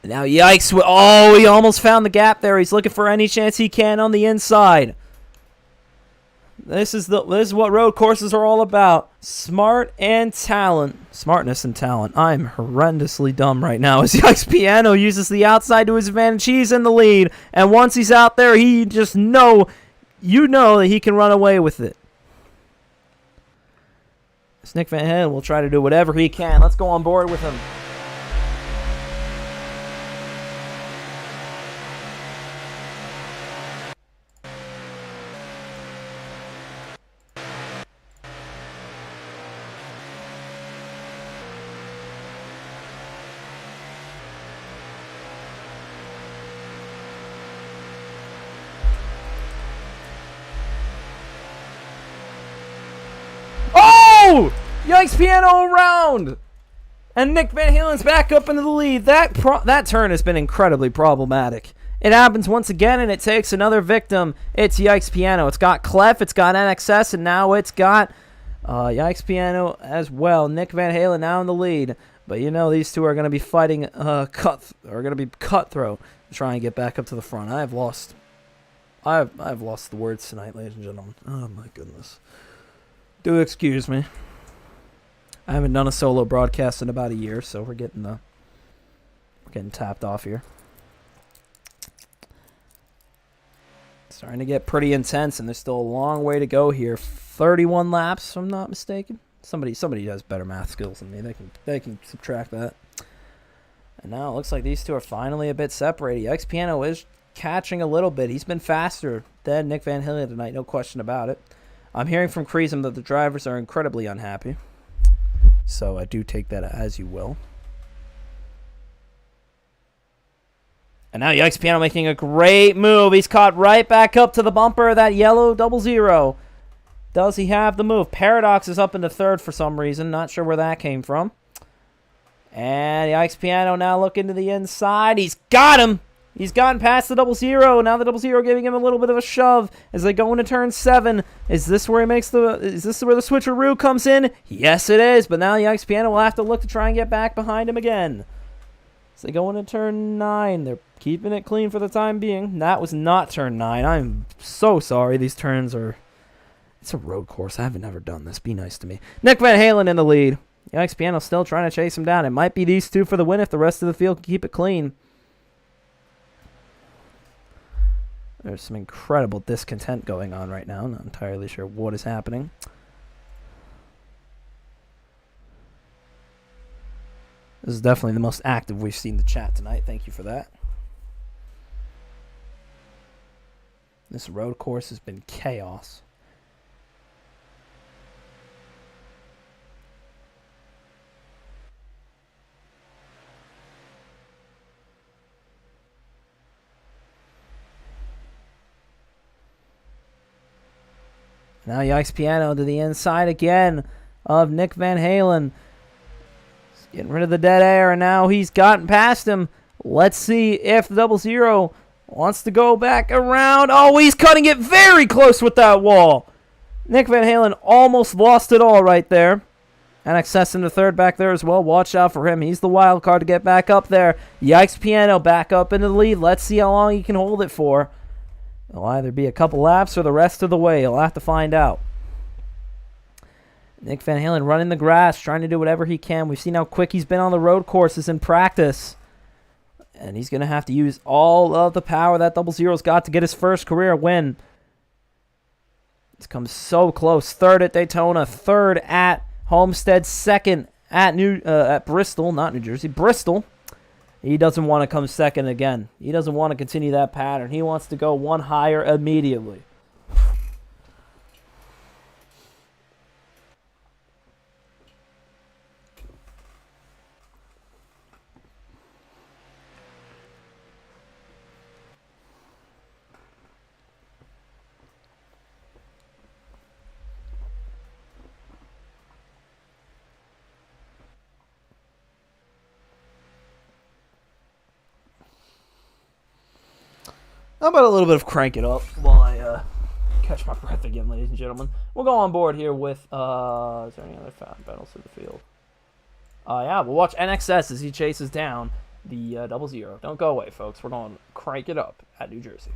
Now Yikes. Oh, he almost found the gap there. He's looking for any chance he can on the inside. This is what road courses are all about. Smartness and talent. I'm horrendously dumb right now as Yikes Piano uses the outside to his advantage. He's in the lead. And once he's out there, he just know that he can run away with it. This Nick Van Halen will try to do whatever he can. Let's go on board with him. Yikes Piano around! And Nick Van Halen's back up into the lead. That turn has been incredibly problematic. It happens once again, and it takes another victim. It's Yikes Piano. It's got Clef, it's got NXS, and now it's got Yikes Piano as well. Nick Van Halen now in the lead. But you know these two are going to be fighting cutthroat to try and get back up to the front. I've lost the words tonight, ladies and gentlemen. Oh my goodness. Do excuse me. I haven't done a solo broadcast in about a year, so we're getting tapped off here. It's starting to get pretty intense, and there's still a long way to go here. 31 laps, if I'm not mistaken. Somebody has better math skills than me. They can subtract that. And now it looks like these two are finally a bit separated. X Piano is catching a little bit. He's been faster than Nick Van Halen tonight, no question about it. I'm hearing from Creasum that the drivers are incredibly unhappy. So I do take that as you will. And now Yikes Piano making a great move. He's caught right back up to the bumper of that yellow 00. Does he have the move? Paradox is up into third for some reason. Not sure where that came from. And Yikes Piano now looking to the inside. He's got him. He's gotten past the 00. Now the 00 giving him a little bit of a shove as they go into turn 7. Is this where the switcheroo comes in? Yes, it is. But now Yikes Piano will have to look to try and get back behind him again. As they go into turn 9, they're keeping it clean for the time being. That was not turn 9. I'm so sorry. These turns are... It's a road course. I haven't ever done this. Be nice to me. Nick Van Halen in the lead. Yikes Piano still trying to chase him down. It might be these two for the win if the rest of the field can keep it clean. There's some incredible discontent going on right now. Not entirely sure what is happening. This is definitely the most active we've seen the chat tonight. Thank you for that. This road course has been chaos. Now Yikes Piano to the inside again of Nick Van Halen. He's getting rid of the dead air, and now he's gotten past him. Let's see if the 00 wants to go back around. Oh, he's cutting it very close with that wall. Nick Van Halen almost lost it all right there. And Access into third back there as well. Watch out for him. He's the wild card to get back up there. Yikes Piano back up into the lead. Let's see how long he can hold it for. It'll either be a couple laps or the rest of the way. You'll have to find out. Nick Van Halen running the grass, trying to do whatever he can. We've seen how quick he's been on the road courses in practice. And he's going to have to use all of the power that 00's got to get his first career win. He's come so close. Third at Daytona, third at Homestead, second at Bristol, not New Jersey, Bristol. He doesn't want to come second again. He doesn't want to continue that pattern. He wants to go one higher immediately. How about a little bit of crank it up while I catch my breath again, ladies and gentlemen. We'll go on board here with, is there any other battles in the field? Yeah, we'll watch NXS as he chases down the 00. Don't go away, folks. We're going to crank it up at New Jersey.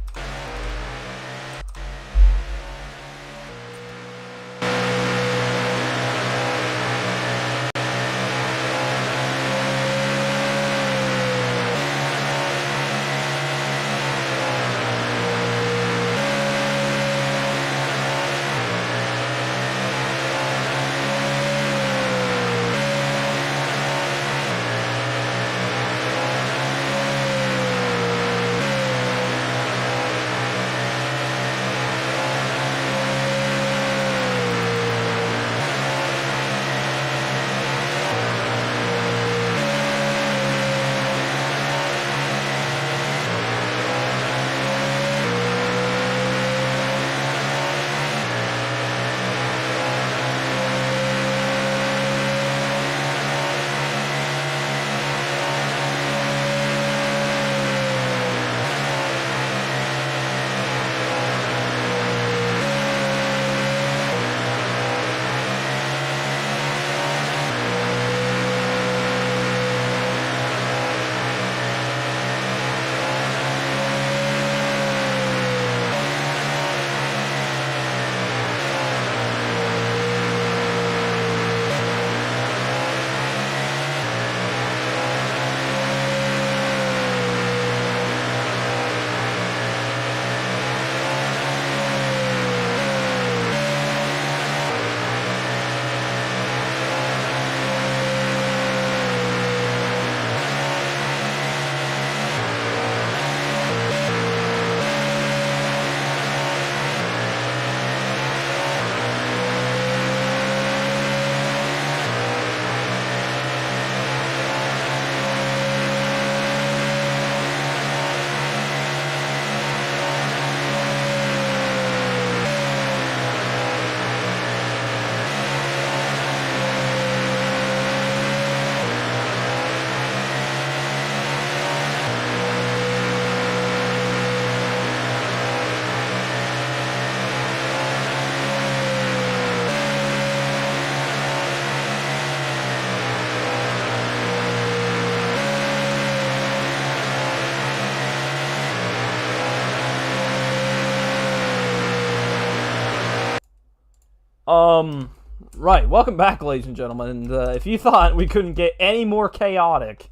Right. Welcome back, ladies and gentlemen. And if you thought we couldn't get any more chaotic,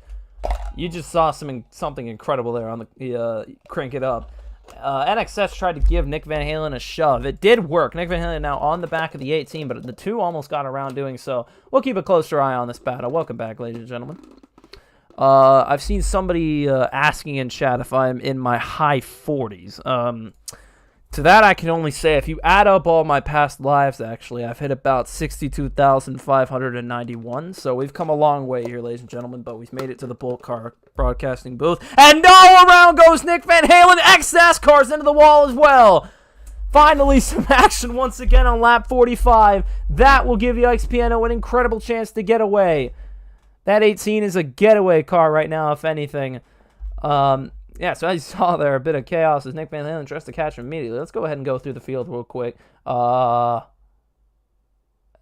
you just saw something incredible there on the crank it up. NXS tried to give Nick Van Halen a shove. It did work. Nick Van Halen now on the back of the 18, but the 2 almost got around doing so. We'll keep a closer eye on this battle. Welcome back, ladies and gentlemen. I've seen somebody asking in chat if I'm in my high 40s. To that, I can only say if you add up all my past lives, actually, I've hit about 62,591. So we've come a long way here, ladies and gentlemen, but we've made it to the BOLTCAR broadcasting booth. And all around goes Nick Van Halen. X-NASCAR's into the wall as well. Finally, some action once again on lap 45. That will give Yikes Piano an incredible chance to get away. That 18 is a getaway car right now, if anything. Yeah, so as you saw there, a bit of chaos as Nick Van Halen tries to catch him immediately. Let's go ahead and go through the field real quick. And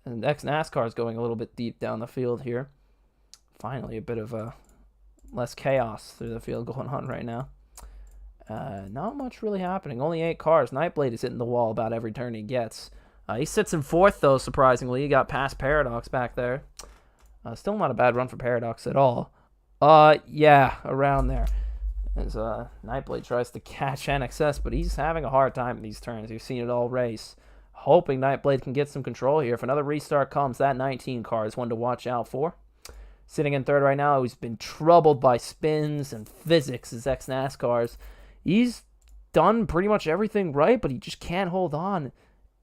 X-NASCAR is going a little bit deep down the field here. Finally, a bit of less chaos through the field going on right now. Not much really happening. Only 8 cars. Nightblade is hitting the wall about every turn he gets. He sits in 4th, though, surprisingly. He got past Paradox back there. Still not a bad run for Paradox at all. Yeah, around there. As Nightblade tries to catch NXS, but he's having a hard time in these turns. You've seen it all race. Hoping Nightblade can get some control here. If another restart comes, that 19 car is one to watch out for. Sitting in 3rd right now, he's been troubled by spins and physics as X-NASCARs. He's done pretty much everything right, but he just can't hold on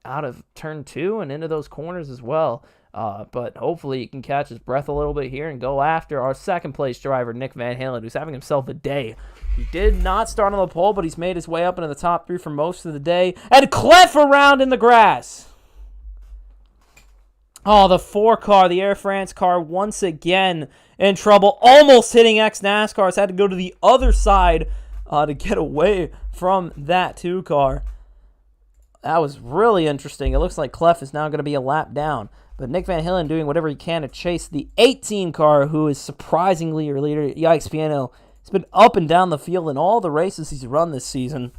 out of turn 2 and into those corners as well. But hopefully he can catch his breath a little bit here and go after our 2nd place driver, Nick Van Halen, who's having himself a day. He did not start on the pole, but he's made his way up into the top 3 for most of the day. And Clef around in the grass. Oh, the 4 car, the Air France car, once again in trouble. Almost hitting X-NASCARs. Had to go to the other side to get away from that 2 car. That was really interesting. It looks like Clef is now going to be a lap down. But Nick Van Halen doing whatever he can to chase the 18 car, who is surprisingly your leader. Yikes Piano. He's been up and down the field in all the races he's run this season.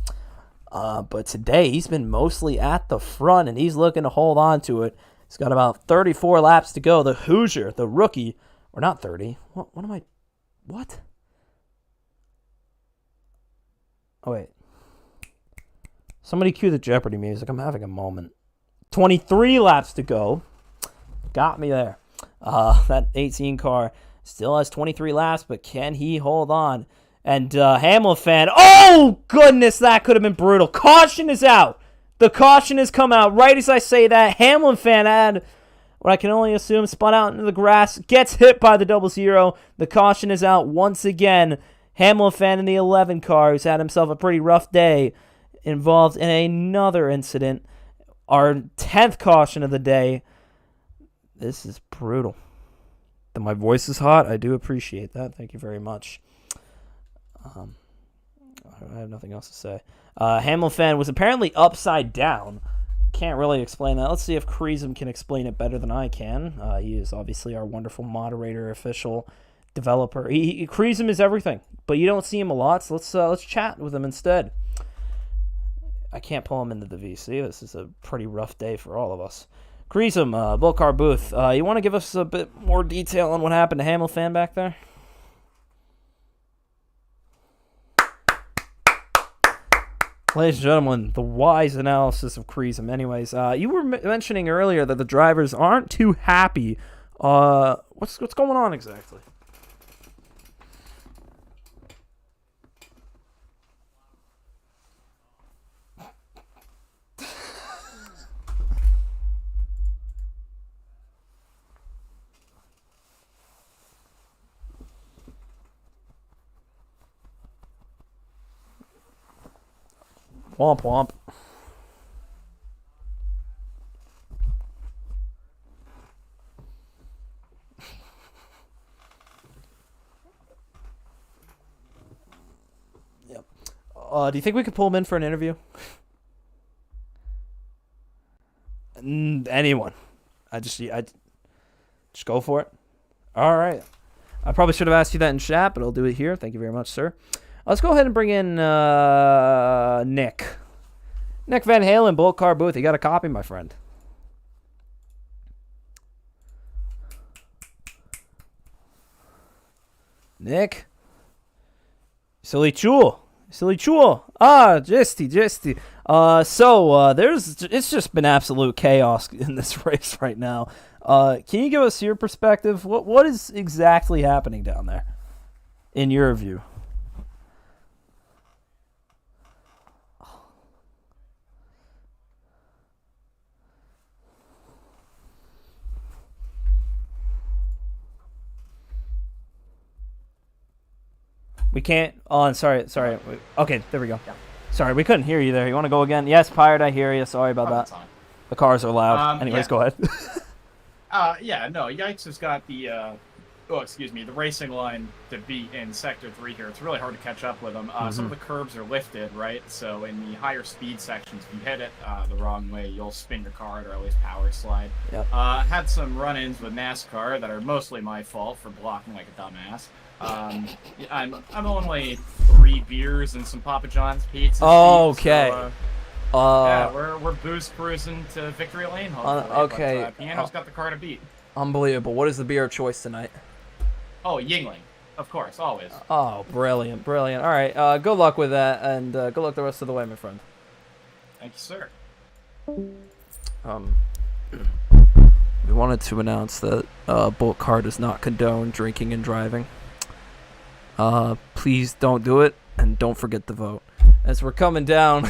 But today he's been mostly at the front, and he's looking to hold on to it. He's got about 34 laps to go. The Hoosier, the rookie, or not 30. What am I? What? Oh, wait. Somebody cue the Jeopardy music. I'm having a moment. 23 laps to go. Got me there. That 18 car still has 23 laps, but can he hold on? And Hamilton, oh goodness, that could have been brutal. Caution is out. The caution has come out right as I say that. Hamilton had what I can only assume spun out into the grass, gets hit by the 00. The caution is out once again. Hamilton in the 11 car, who's had himself a pretty rough day, involved in another incident. Our 10th caution of the day. This is brutal. That my voice is hot, I do appreciate that. Thank you very much. I have nothing else to say. Hamilton was apparently upside down. Can't really explain that. Let's see if Kreesum can explain it better than I can. He is obviously our wonderful moderator, official developer. Kreesum is everything, but you don't see him a lot, so let's chat with him instead. I can't pull him into the VC. This is a pretty rough day for all of us. Kreesum, BOLTCAR booth. You want to give us a bit more detail on what happened to Hamilton back there? Ladies and gentlemen, the wise analysis of Kreesum. Anyways, you were mentioning earlier that the drivers aren't too happy. What's going on exactly? Womp womp. Yep. Do you think we could pull him in for an interview? Anyone. I just go for it. All right. I probably should have asked you that in chat, but I'll do it here. Thank you very much, sir. Let's go ahead and bring in Nick. Nick Van Halen, BOLTCAR booth. You got a copy, my friend. Nick? Silly chul. Jesti. It's just been absolute chaos in this race right now. Can you give us your perspective? What is exactly happening down there, in your view? We can't. Oh, I'm sorry. Okay, there we go. Yeah. Sorry, we couldn't hear you there. You want to go again? Yes, Pirate, I hear you. Sorry about that. The cars are loud. Anyways, go ahead. Yikes has got the the racing line to beat in Sector 3 here. It's really hard to catch up with them. Some of the curbs are lifted, right? So in the higher speed sections, if you hit it the wrong way, you'll spin your car or at least power slide. Yep. Had some run-ins with NASCAR that are mostly my fault for blocking like a dumbass. I'm only 3 beers and some Papa John's pizza. Oh, okay. So, we're booze cruising to victory lane. Hopefully, okay. But, Piano's got the car to beat. Unbelievable. What is the beer of choice tonight? Oh, Yingling, of course, always. Oh, brilliant. All right. Good luck with that, and good luck the rest of the way, my friend. Thank you, sir. We wanted to announce that BOLTCAR does not condone drinking and driving. Please don't do it, and don't forget to vote. As we're coming down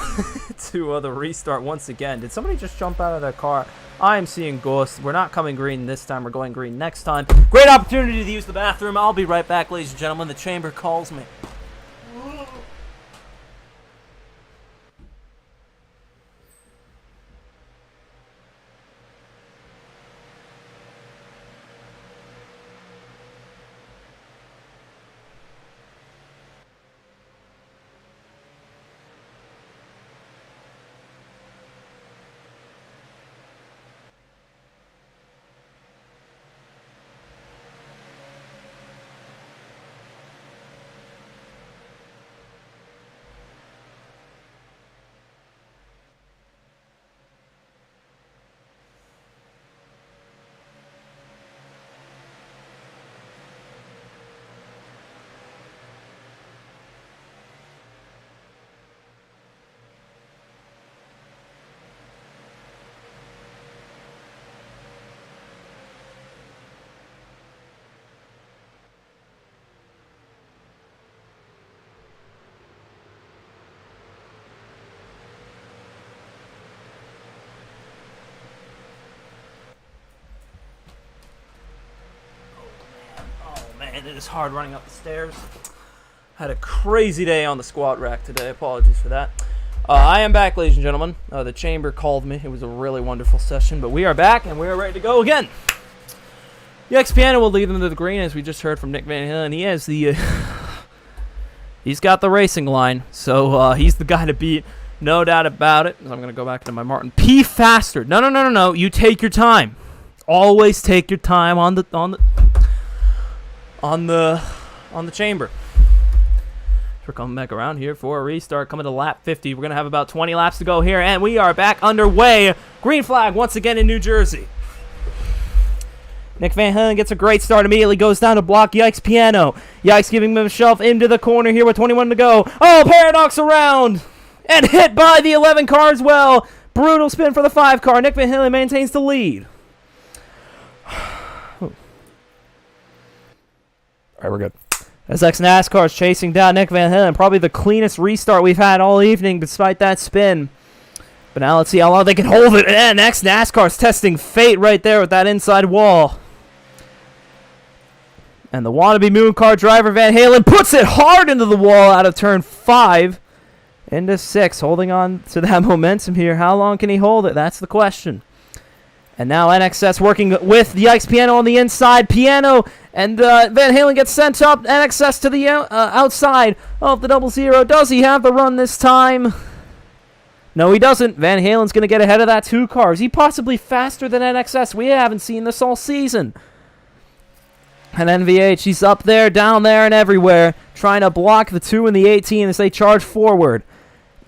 to the restart once again. Did somebody just jump out of their car? I am seeing ghosts. We're not coming green this time. We're going green next time. Great opportunity to use the bathroom. I'll be right back, ladies and gentlemen. The chamber calls me. Man, it is hard running up the stairs. Had a crazy day on the squat rack today. Apologies for that. I am back, ladies and gentlemen. The chamber called me. It was a really wonderful session, but we are back and we are ready to go again. The Piano will lead them to the green, as we just heard from Nick Van Halen. He has the he's got the racing line, so he's the guy to beat, no doubt about it. I'm gonna go back to my Martin P. Faster. No. You take your time. Always take your time on the chamber. We're coming back around here for a restart, coming to lap 50. We're going to have about 20 laps to go here, and we are back underway. Green flag once again in New Jersey. Nick Van Halen gets a great start, immediately goes down to block Yikes Piano. Yikes giving himself into the corner here with 21 to go. Oh, Paradox around! And hit by the 11 car as well. Brutal spin for the 5 car. Nick Van Halen maintains the lead. All right, we're good. SX NASCAR is chasing down Nick Van Halen. Probably the cleanest restart we've had all evening despite that spin. But now let's see how long they can hold it. And X NASCAR is testing fate right there with that inside wall. And the wannabe moon car driver Van Halen puts it hard into the wall out of turn 5 into 6. Holding on to that momentum here. How long can he hold it? That's the question. And now NXS working with the Yikes Piano on the inside. Piano and Van Halen gets sent up. NXS to the outside of the 00. Does he have the run this time? No, he doesn't. Van Halen's going to get ahead of that 2 car. Is he possibly faster than NXS? We haven't seen this all season. And NVH, he's up there, down there, and everywhere, trying to block the 2 and the 18 as they charge forward.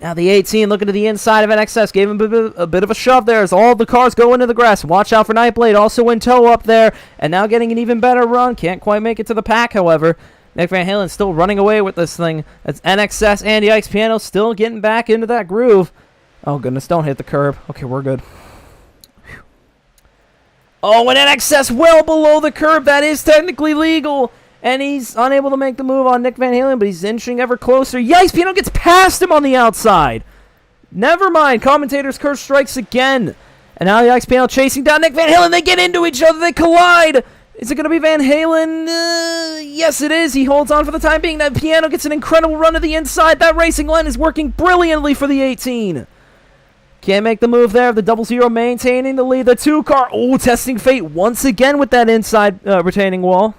Now the 18 looking to the inside of NXS. Gave him a bit of a shove there as all the cars go into the grass. Watch out for Nightblade, also in tow up there. And now getting an even better run. Can't quite make it to the pack, however. Nick Van Halen still running away with this thing. That's NXS and Yikes Piano still getting back into that groove. Oh, goodness, don't hit the curb. Okay, we're good. Whew. Oh, and NXS well below the curb. That is technically legal. And he's unable to make the move on Nick Van Halen, but he's inching ever closer. Yikes Piano gets past him on the outside. Never mind. Commentator's curse strikes again. And now Yikes Piano chasing down Nick Van Halen. They get into each other. They collide. Is it going to be Van Halen? Yes, it is. He holds on for the time being. That Piano gets an incredible run to the inside. That racing line is working brilliantly for the 18. Can't make the move there. The 00 maintaining the lead. The 2 car. Oh, testing fate once again with that inside retaining wall.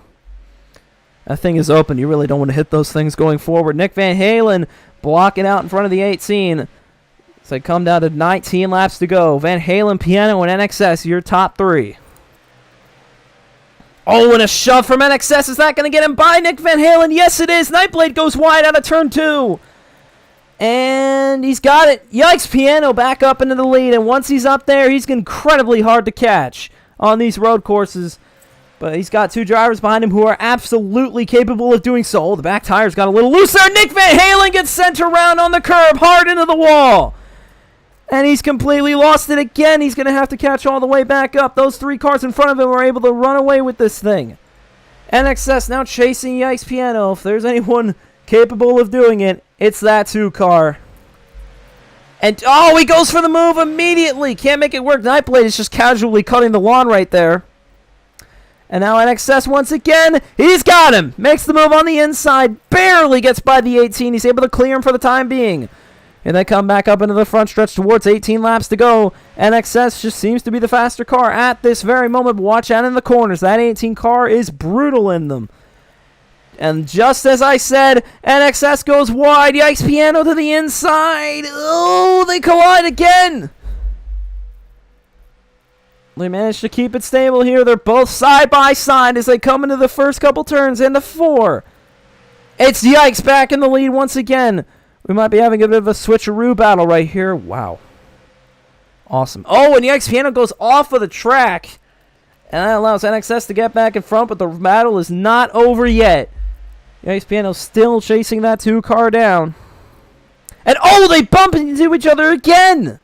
That thing is open. You really don't want to hit those things going forward. Nick Van Halen blocking out in front of the 18. So they come down to 19 laps to go. Van Halen, Piano, and NXS, your top 3. Oh, and a shove from NXS. Is that going to get him by Nick Van Halen? Yes, it is. Nightblade goes wide out of turn 2. And he's got it. Yikes, Piano back up into the lead. And once he's up there, he's incredibly hard to catch on these road courses. But he's got 2 drivers behind him who are absolutely capable of doing so. Oh, the back tire's got a little looser. Nick Van Halen gets sent around on the curb, hard into the wall. And he's completely lost it again. He's going to have to catch all the way back up. Those 3 cars in front of him are able to run away with this thing. NXS now chasing Yikes Piano. If there's anyone capable of doing it, it's that 2 car. And, oh, he goes for the move immediately. Can't make it work. Nightblade is just casually cutting the lawn right there. And now NXS once again. He's got him. Makes the move on the inside. Barely gets by the 18. He's able to clear him for the time being. And they come back up into the front stretch towards 18 laps to go. NXS just seems to be the faster car at this very moment. Watch out in the corners. That 18 car is brutal in them. And just as I said, NXS goes wide. Yikes Piano to the inside. Oh, they collide again. They managed to keep it stable here. They're both side by side as they come into the first couple turns into 4. It's Yikes back in the lead once again. We might be having a bit of a switcheroo battle right here. Wow. Awesome. Oh, and Yikes Piano goes off of the track. And that allows NXS to get back in front, but the battle is not over yet. Yikes Piano still chasing that 2 car down. And oh, they bump into each other again.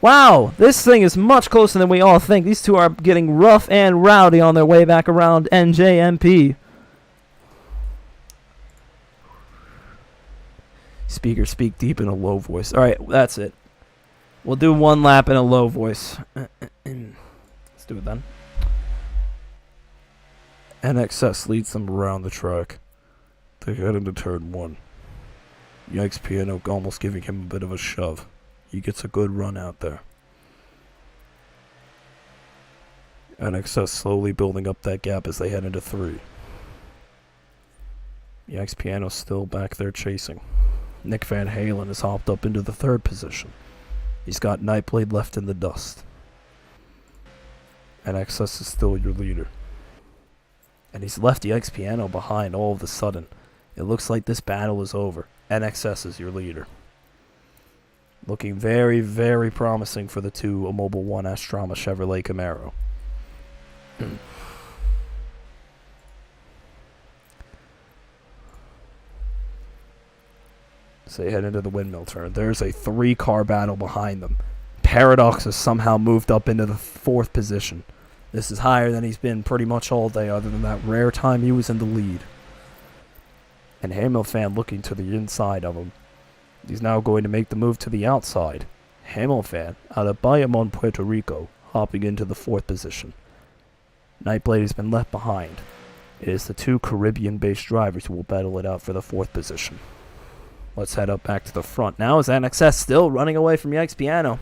Wow, this thing is much closer than we all think. These 2 are getting rough and rowdy on their way back around NJMP. Speakers speak deep in a low voice. All right, that's it. We'll do 1 lap in a low voice. Let's do it then. NXS leads them around the track. They head into turn 1. Yikes Piano almost giving him a bit of a shove. He gets a good run out there. NXS slowly building up that gap as they head into 3. Yikes Piano still back there chasing. Nick Van Halen has hopped up into the 3rd position. He's got Nightblade left in the dust. NXS is still your leader. And he's left Yikes Piano behind all of a sudden. It looks like this battle is over. NXS is your leader. Looking very, very promising for the 2 Mobile 1 Astrama Chevrolet Camaro. So they head into the windmill turn. There's a 3 car battle behind them. Paradox has somehow moved up into the 4th position. This is higher than he's been pretty much all day, other than that rare time he was in the lead. And Hamilfan looking to the inside of him. He's now going to make the move to the outside. Hamilfan out of Bayamon, Puerto Rico, hopping into the 4th position. Nightblade has been left behind. It is the 2 Caribbean-based drivers who will battle it out for the 4th position. Let's head up back to the front. Now is NXS still running away from Yikes Piano.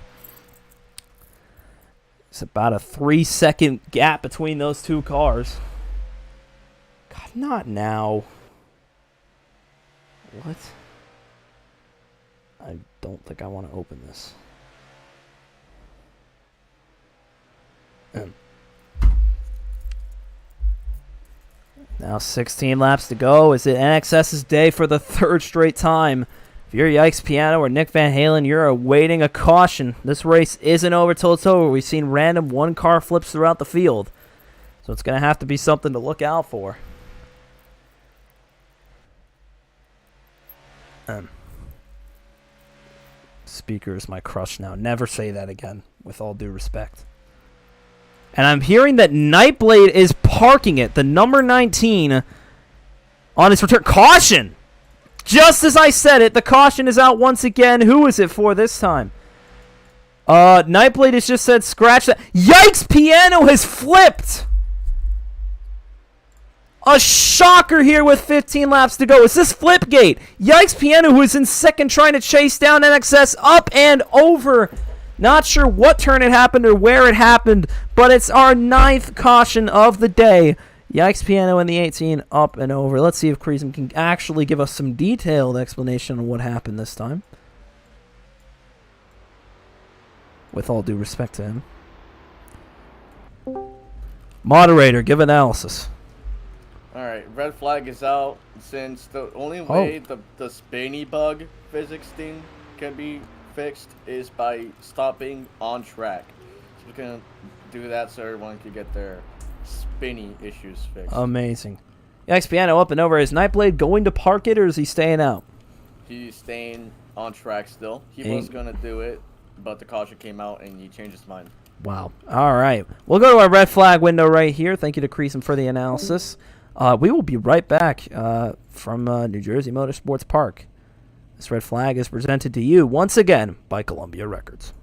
It's about a 3-second gap between those 2 cars. God, not now. What? I don't think I want to open this. Now 16 laps to go. Is it NXS's day for the 3rd straight time? If you're Yikes Piano or Nick Van Halen, you're awaiting a caution. This race isn't over till it's over. We've seen random 1-car flips throughout the field. So it's going to have to be something to look out for. Speaker is my crush now. Never say that again, with all due respect. And I'm hearing that Nightblade is parking it, the number 19, on his return. Caution! Just as I said it, the caution is out once again. Who is it for this time? Nightblade has just said scratch that. Yikes! Piano has flipped! A shocker here with 15 laps to go. Is this Flipgate? Yikes! Piano, who is in second, trying to chase down NXS, up and over. Not sure what turn it happened or where it happened, but it's our 9th caution of the day. Yikes! Piano in the 18, up and over. Let's see if Kreisman can actually give us some detailed explanation on what happened this time. With all due respect to him. Moderator, give analysis. Alright, red flag is out since the only way the spinny bug physics thing can be fixed is by stopping on track. So we're gonna do that so everyone can get their spinny issues fixed. Amazing. Yikes! Piano up and over. Is Nightblade going to park it or is he staying out? He's staying on track still. He was gonna do it, but the caution came out and he changed his mind. Wow. All right. We'll go to our red flag window right here. Thank you to Kreisman for the analysis. We will be right back from New Jersey Motorsports Park. This red flag is presented to you once again by Columbia Records.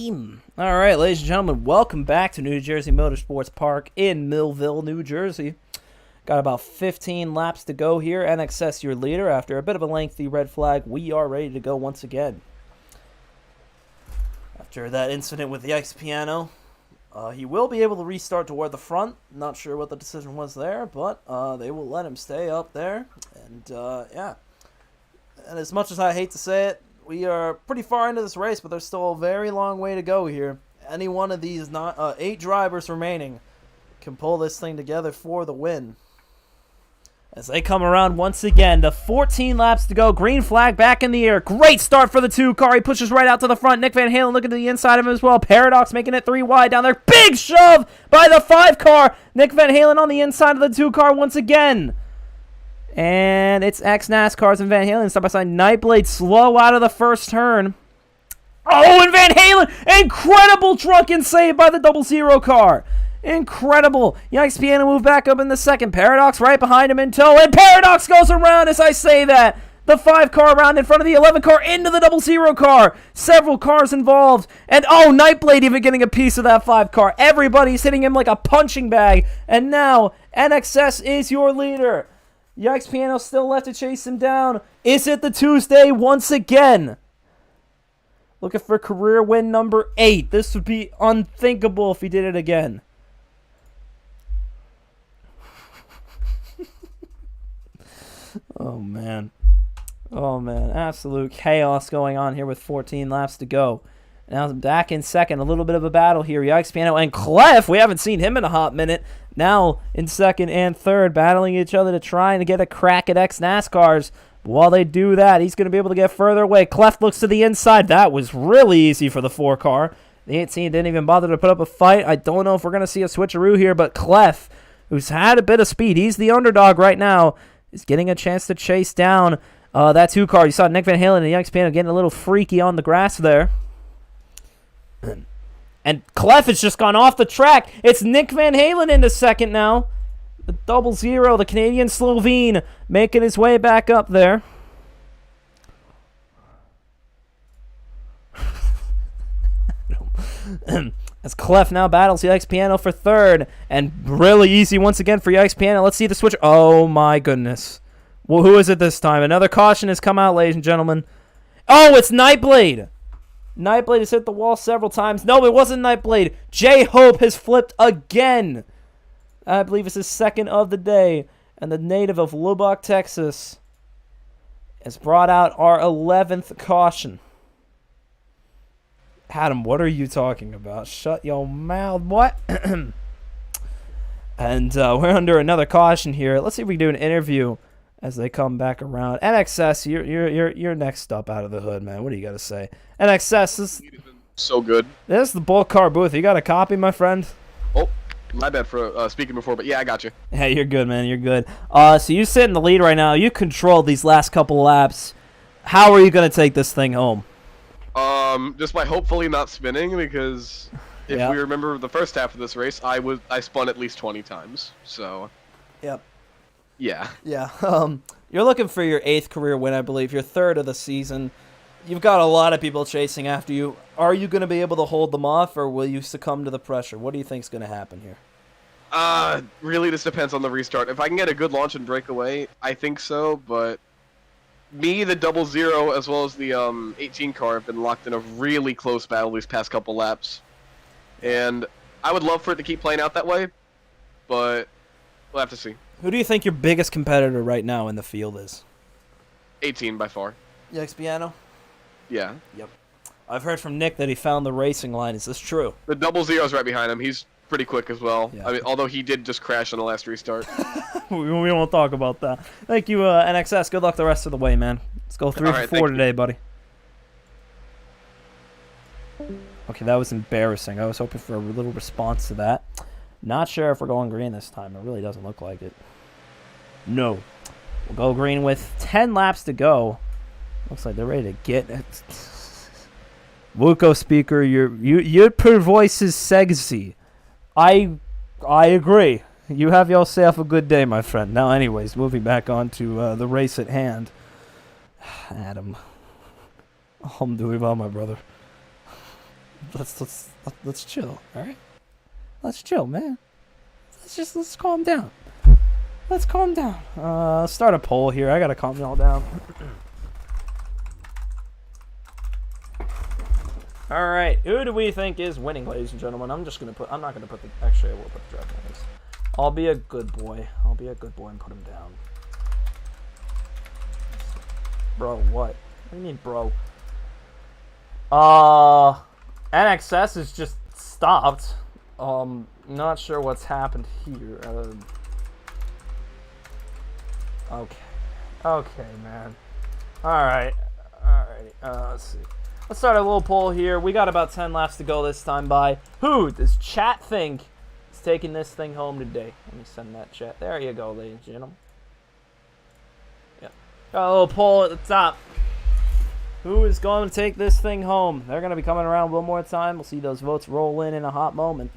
team. All right, ladies and gentlemen, welcome back to New Jersey Motorsports Park in Millville, New Jersey. Got about 15 laps to go here. NXS, your leader. After a bit of a lengthy red flag, we are ready to go once again. After that incident with the ice piano, he will be able to restart toward the front. Not sure what the decision was there, but they will let him stay up there. And, yeah. And as much as I hate to say it, we are pretty far into this race, but there's still a very long way to go here. Any one of these 8 drivers remaining can pull this thing together for the win. As they come around once again, the 14 laps to go. Green flag back in the air. Great start for the 2 car. He pushes right out to the front. Nick Van Halen looking to the inside of him as well. Paradox making it 3 wide down there. Big shove by the 5 car. Nick Van Halen on the inside of the 2 car once again. And it's ex-NASCARs and Van Halen side by side. Nightblade slow out of the first turn. Oh, and Van Halen, incredible drunken save by the 00 car. Incredible. Yikes, Piano move back up in the second. Paradox right behind him in tow. And Paradox goes around as I say that. The 5 car around in front of the 11 car into the 00 car. Several cars involved. And oh, Nightblade even getting a piece of that 5 car. Everybody's hitting him like a punching bag. And now NXS is your leader. Yikes, Piano still left to chase him down. Is it the Tuesday once again? Looking for career win number 8. This would be unthinkable if he did it again. Oh, man. Oh, man. Absolute chaos going on here with 14 laps to go. Now back in second. A little bit of a battle here. Yikes, Piano and Clef. We haven't seen him in a hot minute. Now in second and third, battling each other to try and get a crack at ex-NASCARs. While they do that, he's going to be able to get further away. Clef looks to the inside. That was really easy for the 4 car. The 18 didn't even bother to put up a fight. I don't know if we're going to see a switcheroo here, but Clef, who's had a bit of speed, he's the underdog right now, is getting a chance to chase down that 2 car. You saw Nick Van Halen and Yikes Piano getting a little freaky on the grass there. And Clef has just gone off the track. It's Nick Van Halen into second now. The 00, the Canadian Slovene, making his way back up there. As Clef now battles Yikes Piano for third. And really easy once again for Yikes Piano. Let's see the switch. Oh, my goodness. Well, who is it this time? Another caution has come out, ladies and gentlemen. Oh, it's Nightblade. Nightblade has hit the wall several times. No, it wasn't Nightblade. J-Hope has flipped again. I believe it's his second of the day. And the native of Lubbock, Texas, has brought out our 11th caution. Adam, what are you talking about? Shut your mouth. What? And we're under another caution here. Let's see if we can do an interview as they come back around. NXS, you're next up out of the hood, man. What do you got to say? NXS, this so good. This is the BOLTCAR booth. You got a copy, my friend? Oh, my bad for speaking before, but yeah, I got you. Hey, you're good, man. You're good. So you sit in the lead right now. You controlled these last couple laps. How are you going to take this thing home? Just by hopefully not spinning, because if we remember the first half of this race, I spun at least 20 times. So. Yep. Yeah. Yeah. You're looking for your 8th career win, I believe. Your 3rd of the season. You've got a lot of people chasing after you. Are you going to be able to hold them off, or will you succumb to the pressure? What do you think is going to happen here? Really just depends on the restart. If I can get a good launch and break away, I think so, but me, the 00, as well as the 18 car have been locked in a really close battle these past couple laps. And I would love for it to keep playing out that way, but we'll have to see. Who do you think your biggest competitor right now in the field is? 18 by far. Yikes Piano? Yeah. Yep. I've heard from Nick that he found the racing line. Is this true? The 00's right behind him. He's pretty quick as well. Yeah. I mean, although he did just crash on the last restart. We won't talk about that. Thank you, NXS. Good luck the rest of the way, man. Let's go 3 for 4 today, buddy. Okay, that was embarrassing. I was hoping for a little response to that. Not sure if we're going green this time. It really doesn't look like it. No. We'll go green with 10 laps to go. Looks like they're ready to get it. Wuko speaker, your voice is sexy. I agree. You have yourself a good day, my friend. Now, anyways, moving back on to the race at hand. Adam. Alhamdulillah, my brother. let's chill, all right? Let's chill, man. Let's calm down. Let's calm down. Let's start a poll here. I gotta calm y'all down. All right, who do we think is winning, ladies and gentlemen? I'm not gonna put the. Actually, I will put the draft names. I'll be a good boy. I'll be a good boy and put him down. Bro, what? What do you mean, bro? NXS is just stopped. Not sure what's happened here. Okay, man. Alright. Let's see. Let's start a little poll here. We got about 10 laps to go this time by. Who does chat think is taking this thing home today? Let me send that chat. There you go, ladies and gentlemen. Yep. Got a little poll at the top. Who is going to take this thing home? They're going to be coming around one more time. We'll see those votes roll in a hot moment.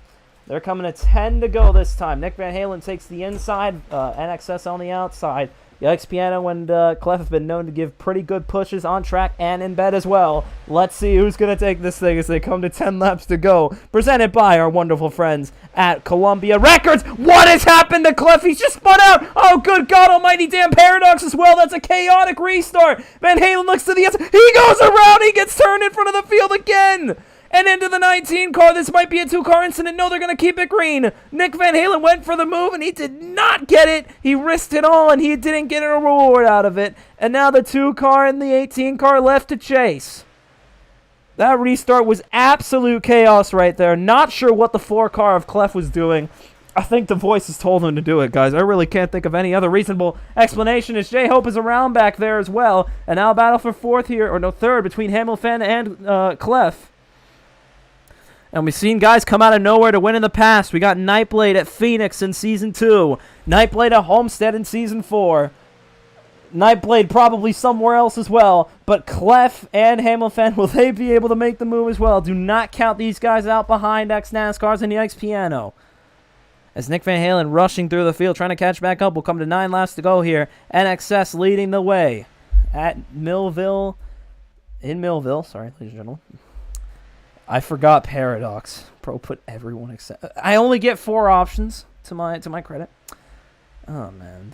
They're coming to 10 to go this time. Nick Van Halen takes the inside, NXS on the outside. Yikes Piano and Clef have been known to give pretty good pushes on track and in bed as well. Let's see who's going to take this thing as they come to 10 laps to go. Presented by our wonderful friends at Columbia Records. What has happened to Clef? He's just spun out. Oh, good God almighty, damn Paradox as well. That's a chaotic restart. Van Halen looks to the outside. He goes around. He gets turned in front of the field again. And into the 19 car. This might be a 2-car incident. No, they're going to keep it green. Nick Van Halen went for the move, and he did not get it. He risked it all, and he didn't get a reward out of it. And now the 2-car and the 18 car left to chase. That restart was absolute chaos right there. Not sure what the 4-car of Clef was doing. I think the voices told him to do it, guys. I really can't think of any other reasonable explanation, as J-Hope is around back there as well. And now battle for third between Hamilton and Clef. And we've seen guys come out of nowhere to win in the past. We got Nightblade at Phoenix in Season 2. Nightblade at Homestead in Season 4. Nightblade probably somewhere else as well. But Clef and Hamilton, will they be able to make the move as well? Do not count these guys out behind ex-NASCARs and the X-Piano. As Nick Van Halen rushing through the field, trying to catch back up. We'll come to 9 laps to go here. NXS leading the way at Millville. In Millville, sorry, ladies and gentlemen. I forgot Paradox. Pro put everyone except. I only get 4 options to my credit. Oh man,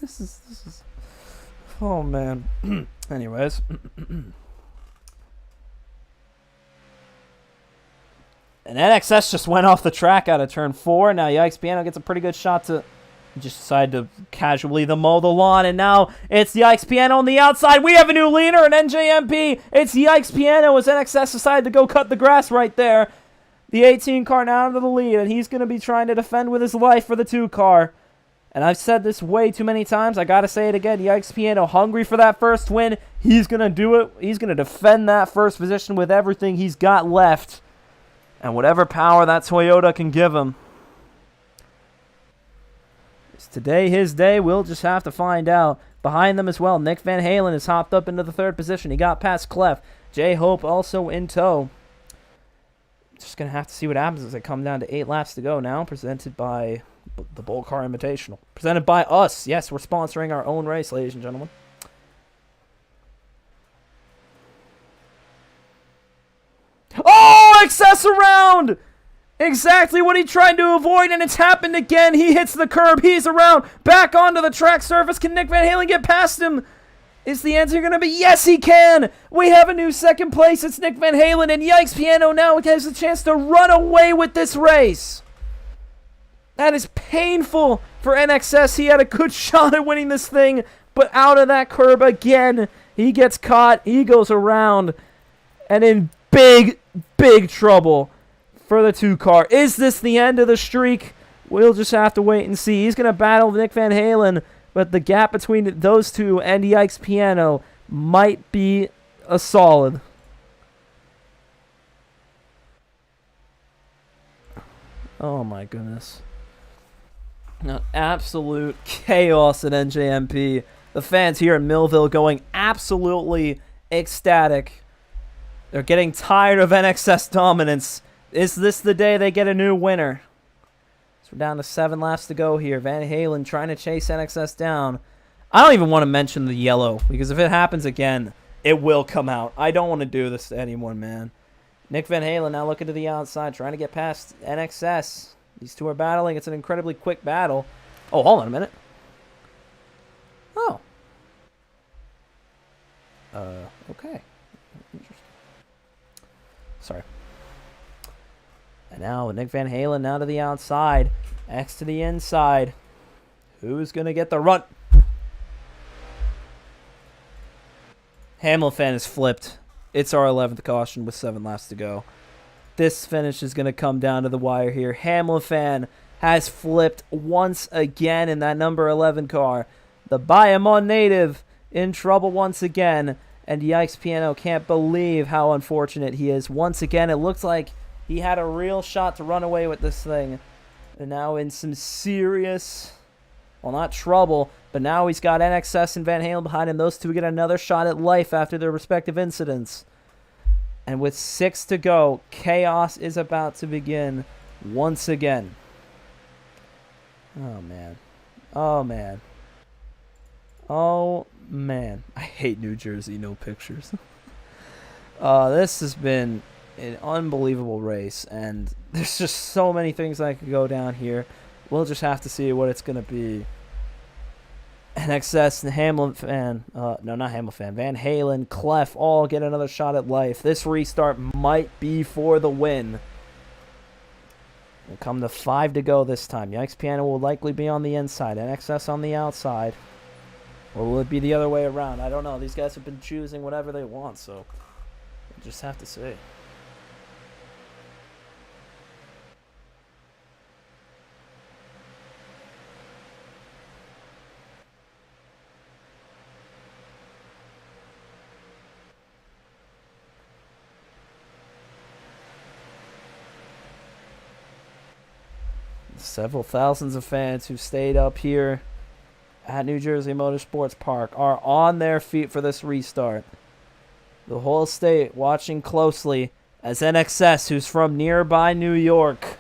this is. Oh man. Anyways. And NXS just went off the track out of turn 4. Now Yikes Piano gets a pretty good shot to. Just decide to casually mow the lawn, and now it's Yikes Piano on the outside. We have a new leader in NJMP. It's Yikes Piano as NXS decided to go cut the grass right there. The 18 car now into the lead, and he's going to be trying to defend with his life for the 2 car. And I've said this way too many times. I got to say it again. Yikes Piano hungry for that first win. He's going to do it. He's going to defend that first position with everything he's got left. And whatever power that Toyota can give him. Is today his day? We'll just have to find out. Behind them as well, Nick Van Halen has hopped up into the 3rd position. He got past Clef. J-Hope also in tow. Just going to have to see what happens as they come down to 8 laps to go now. Presented by the BOLTCAR Invitational. Presented by us. Yes, we're sponsoring our own race, ladies and gentlemen. Oh, excess around! Exactly what he tried to avoid, and it's happened again. He hits the curb. He's around. Back onto the track surface. Can Nick Van Halen get past him? Is the answer going to be yes, he can? We have a new 2nd place. It's Nick Van Halen, and Yikes Piano now has a chance to run away with this race. That is painful for NXS. He had a good shot at winning this thing, but out of that curb again. He gets caught. He goes around, and in big, big trouble for the 2 car. Is this the end of the streak? We'll just have to wait and see. He's going to battle Nick Van Halen, but the gap between those 2 and Yikes Piano might be a solid. Oh my goodness. Now, absolute chaos at NJMP. The fans here in Millville going absolutely ecstatic. They're getting tired of NXS dominance. Is this the day they get a new winner? So we're down to 7 laps to go here. Van Halen trying to chase NXS down. I don't even want to mention the yellow, because if it happens again, it will come out. I don't want to do this to anyone, man. Nick Van Halen now looking to the outside, trying to get past NXS. These two are battling. It's an incredibly quick battle. Oh, hold on a minute. Oh. Okay. Interesting. Sorry. And now Nick Van Halen now to the outside. X to the inside. Who's going to get the run? Hamilton is flipped. It's our 11th caution with 7 laps to go. This finish is going to come down to the wire here. Hamilton has flipped once again in that number 11 car. The Bayamon native in trouble once again. And Yikes Piano can't believe how unfortunate he is. Once again, it looks like he had a real shot to run away with this thing. And now in some serious, well, not trouble, but now he's got NXS and Van Halen behind him. Those two get another shot at life after their respective incidents. And with 6 to go, chaos is about to begin once again. Oh, man. Oh, man. Oh, man. I hate New Jersey, no pictures. This has been an unbelievable race, and there's just so many things that could go down here. We'll just have to see what it's going to be. NXS and Hamilton, no, not Hamilton, Van Halen, Clef all get another shot at life. This restart might be for the win. We'll come to 5 to go this time. Yikes Piano will likely be on the inside, NXS on the outside. Or will it be the other way around? I don't know. These guys have been choosing whatever they want, so we'll just have to see. Several thousands of fans who stayed up here at New Jersey Motorsports Park are on their feet for this restart. The whole state watching closely as NXS, who's from nearby New York,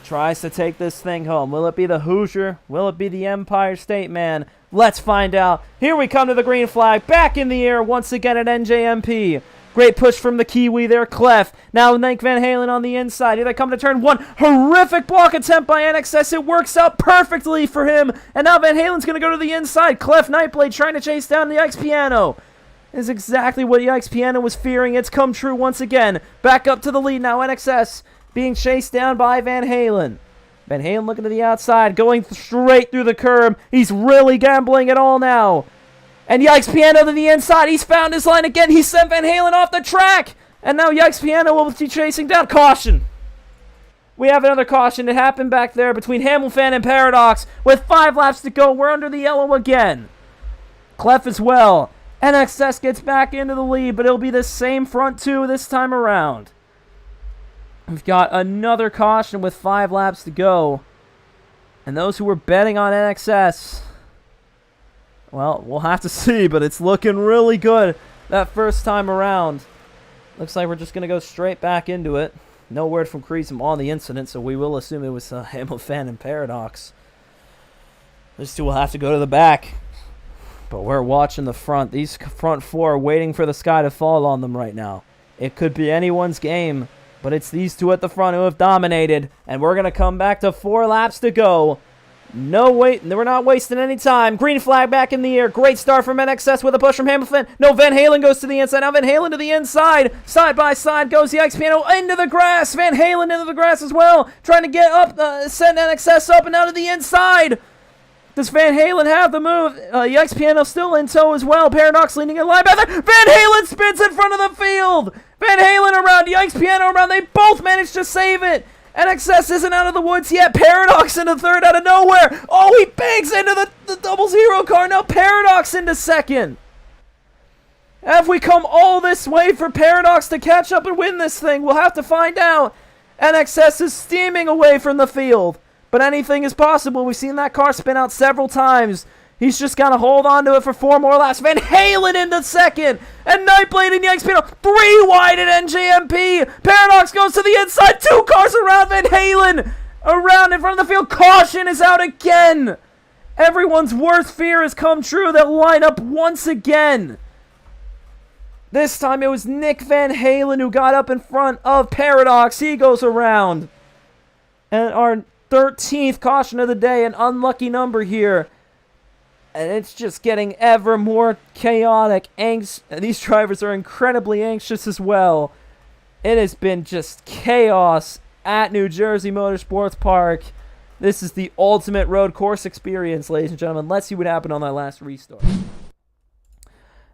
tries to take this thing home. Will it be the Hoosier? Will it be the Empire State Man? Let's find out. Here we come to the green flag. Back in the air once again at NJMP. Great push from the Kiwi there, Clef. Now Nick Van Halen on the inside. Here they come to turn 1. Horrific block attempt by NXS. It works out perfectly for him. And now Van Halen's going to go to the inside. Clef Nightblade trying to chase down the Yikes Piano. Is exactly what Yikes Piano was fearing. It's come true once again. Back up to the lead now. NXS being chased down by Van Halen. Van Halen looking to the outside, going straight through the curb. He's really gambling it all now. And Yikes Piano to the inside. He's found his line again. He sent Van Halen off the track. And now Yikes Piano will be chasing down. Caution. We have another caution. It happened back there between Hamilton and Paradox. With 5 laps to go, we're under the yellow again. Clef as well. NXS gets back into the lead, but it'll be the same front 2 this time around. We've got another caution with 5 laps to go. And those who were betting on NXS, well, we'll have to see, but it's looking really good that first time around. Looks like we're just going to go straight back into it. No word from Creasum on the incident, so we will assume it was Hamilton and Paradox. These two will have to go to the back. But we're watching the front. These front 4 are waiting for the sky to fall on them right now. It could be anyone's game, but it's these two at the front who have dominated. And we're going to come back to 4 laps to go. No wait, we're not wasting any time. Green flag back in the air. Great start from NXS with a push from Hamilton. No, Van Halen goes to the inside. Now Van Halen to the inside. Side by side goes the Yikes Piano into the grass. Van Halen into the grass as well. Trying to get up, send NXS up and out of the inside. Does Van Halen have the move? Yikes Piano still in tow as well. Paradox leaning in line back there. Van Halen spins in front of the field. Van Halen around. Yikes Piano around. They both managed to save it. NXS isn't out of the woods yet. Paradox into 3rd out of nowhere. Oh, he bangs into the 00 car. Now Paradox into 2nd. Have we come all this way for Paradox to catch up and win this thing? We'll have to find out. NXS is steaming away from the field. But anything is possible. We've seen that car spin out several times. He's just got to hold on to it for 4 more laps. Van Halen into 2nd. And Nightblade and Yikes Piano 3 wide at NJMP. Paradox goes to the inside. 2 cars around Van Halen. Around in front of the field. Caution is out again. Everyone's worst fear has come true. They'll line up once again. This time it was Nick Van Halen who got up in front of Paradox. He goes around. And our 13th caution of the day, an unlucky number here. And it's just getting ever more chaotic. These drivers are incredibly anxious as well. It has been just chaos at New Jersey Motorsports Park. This is the ultimate road course experience, ladies and gentlemen. Let's see what happened on that last restart.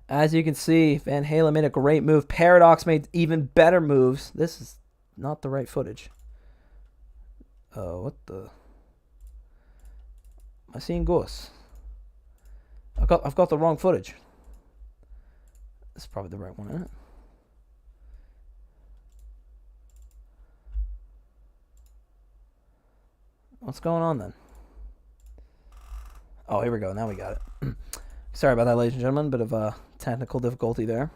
As you can see, Van Halen made a great move. Paradox made even better moves. This is not the right footage. What the? Am I seeing ghosts? I've got the wrong footage. This is probably the right one, isn't it? What's going on then? Oh, here we go. Now we got it. Sorry about that, ladies and gentlemen. Bit of a technical difficulty there.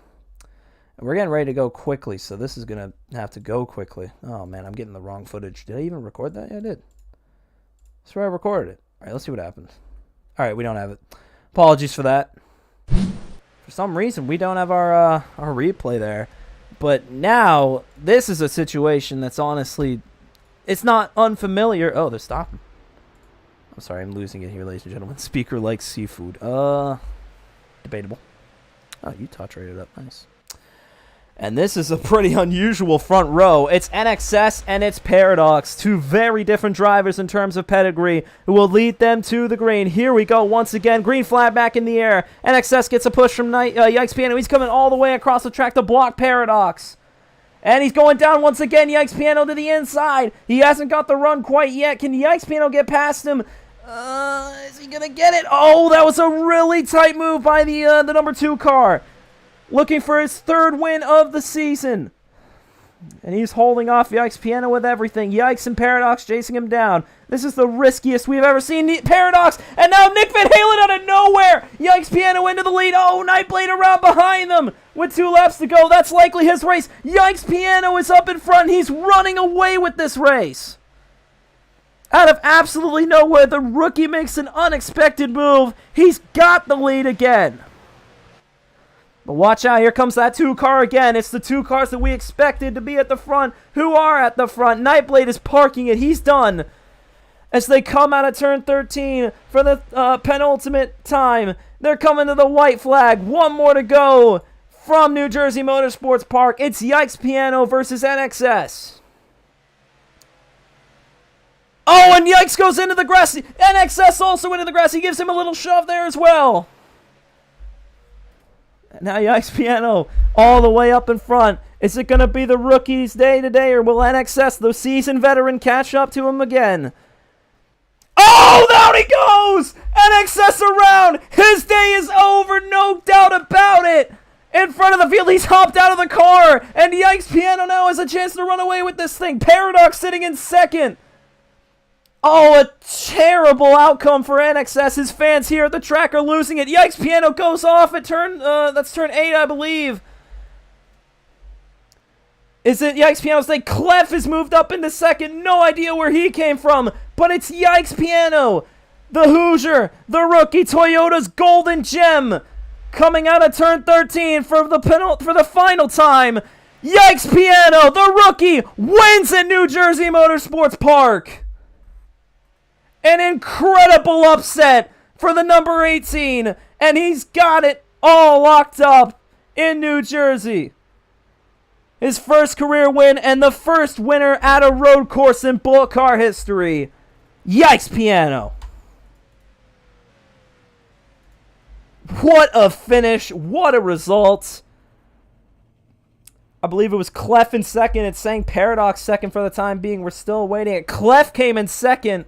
And we're getting ready to go quickly, so this is going to have to go quickly. Oh, man, I'm getting the wrong footage. Did I even record that? Yeah, I did. That's where I recorded it. All right, let's see what happens. All right, we don't have it. Apologies for that. For some reason, we don't have our replay there. But now, this is a situation that's honestly, it's not unfamiliar. Oh, they're stopping. I'm sorry, I'm losing it here, ladies and gentlemen. Speaker likes seafood. Debatable. Oh, you touch rated up. Nice. And this is a pretty unusual front row. It's NXS and it's Paradox. Two very different drivers in terms of pedigree who will lead them to the green. Here we go once again. Green flag back in the air. NXS gets a push from Yikes Piano. He's coming all the way across the track to block Paradox. And he's going down once again. Yikes Piano to the inside. He hasn't got the run quite yet. Can Yikes Piano get past him? Is he going to get it? Oh, that was a really tight move by the number 2 car. Looking for his 3rd win of the season. And he's holding off Yikes Piano with everything. Yikes and Paradox chasing him down. This is the riskiest we've ever seen. Paradox, and now Nick Van Halen out of nowhere. Yikes Piano into the lead. Oh, Nightblade around behind them with 2 laps to go. That's likely his race. Yikes Piano is up in front. He's running away with this race. Out of absolutely nowhere, the rookie makes an unexpected move. He's got the lead again. But watch out, here comes that 2 car again. It's the 2 cars that we expected to be at the front who are at the front. Nightblade is parking it. He's done. As they come out of turn 13 for the penultimate time. They're coming to the white flag. 1 more to go from New Jersey Motorsports Park. It's Yikes Piano versus NXS. Oh, and Yikes goes into the grass. NXS also into the grass. He gives him a little shove there as well. Now Yikes Piano all the way up in front. Is it going to be the rookie's day today, or will NXS, the seasoned veteran, catch up to him again? Oh, down he goes! NXS around! His day is over, no doubt about it! In front of the field, he's hopped out of the car, and Yikes Piano now has a chance to run away with this thing. Paradox sitting in 2nd. Oh, a terrible outcome for NXS. His fans here at the track are losing it. Yikes Piano goes off at that's turn 8, I believe. Is it Yikes Piano's day? Clef has moved up into 2nd. No idea where he came from, but it's Yikes Piano, the Hoosier, the rookie, Toyota's golden gem, coming out of turn 13 for the final time. Yikes Piano, the rookie, wins at New Jersey Motorsports Park. An incredible upset for the number 18, and he's got it all locked up in New Jersey. His first career win and the first winner at a road course in BOLTCAR history. Yikes Piano. What a finish. What a result. I believe it was Clef in 2nd. It's saying Paradox 2nd for the time being. We're still waiting. Clef came in 2nd.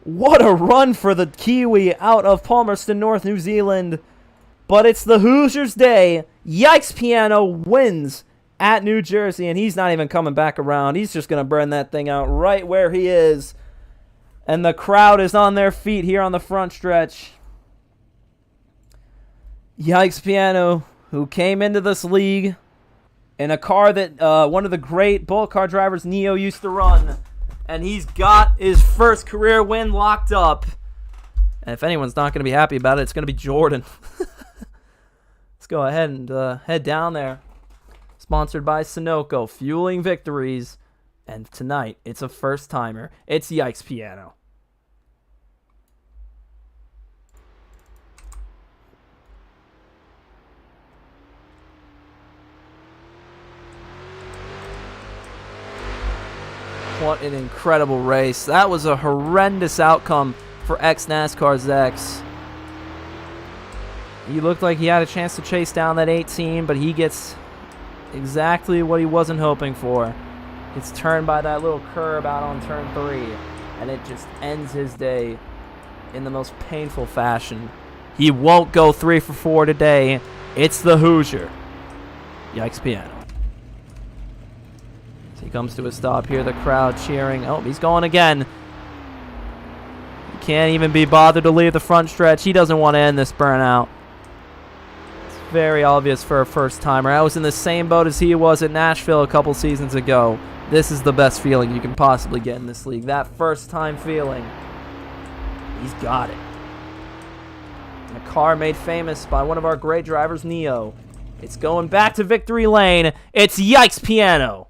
What a run for the Kiwi out of Palmerston North, New Zealand. But it's the Hoosiers' day. Yikes Piano wins at New Jersey, and he's not even coming back around. He's just going to burn that thing out right where he is. And the crowd is on their feet here on the front stretch. Yikes Piano, who came into this league in a car that one of the great BOLTCAR drivers, Neo, used to run. And he's got his first career win locked up. And if anyone's not going to be happy about it, it's going to be Jordan. It's Let's go ahead and head down there. Sponsored by Sunoco, fueling victories. And tonight, it's a first-timer. It's Yikes Piano. What an incredible race. That was a horrendous outcome for ex-NASCAR's X. He looked like he had a chance to chase down that 18, but he gets exactly what he wasn't hoping for. It's turned by that little curb out on turn 3, and it just ends his day in the most painful fashion. He won't go 3 for 4 today. It's the Hoosier. Yikes Piano. As he comes to a stop here, the crowd cheering. Oh, he's going again. He can't even be bothered to leave the front stretch. He doesn't want to end this burnout. It's very obvious for a first-timer. I was in the same boat as he was at Nashville a couple seasons ago. This is the best feeling you can possibly get in this league. That first-time feeling. He's got it. And a car made famous by one of our great drivers, Neo. It's going back to victory lane. It's Yikes Piano.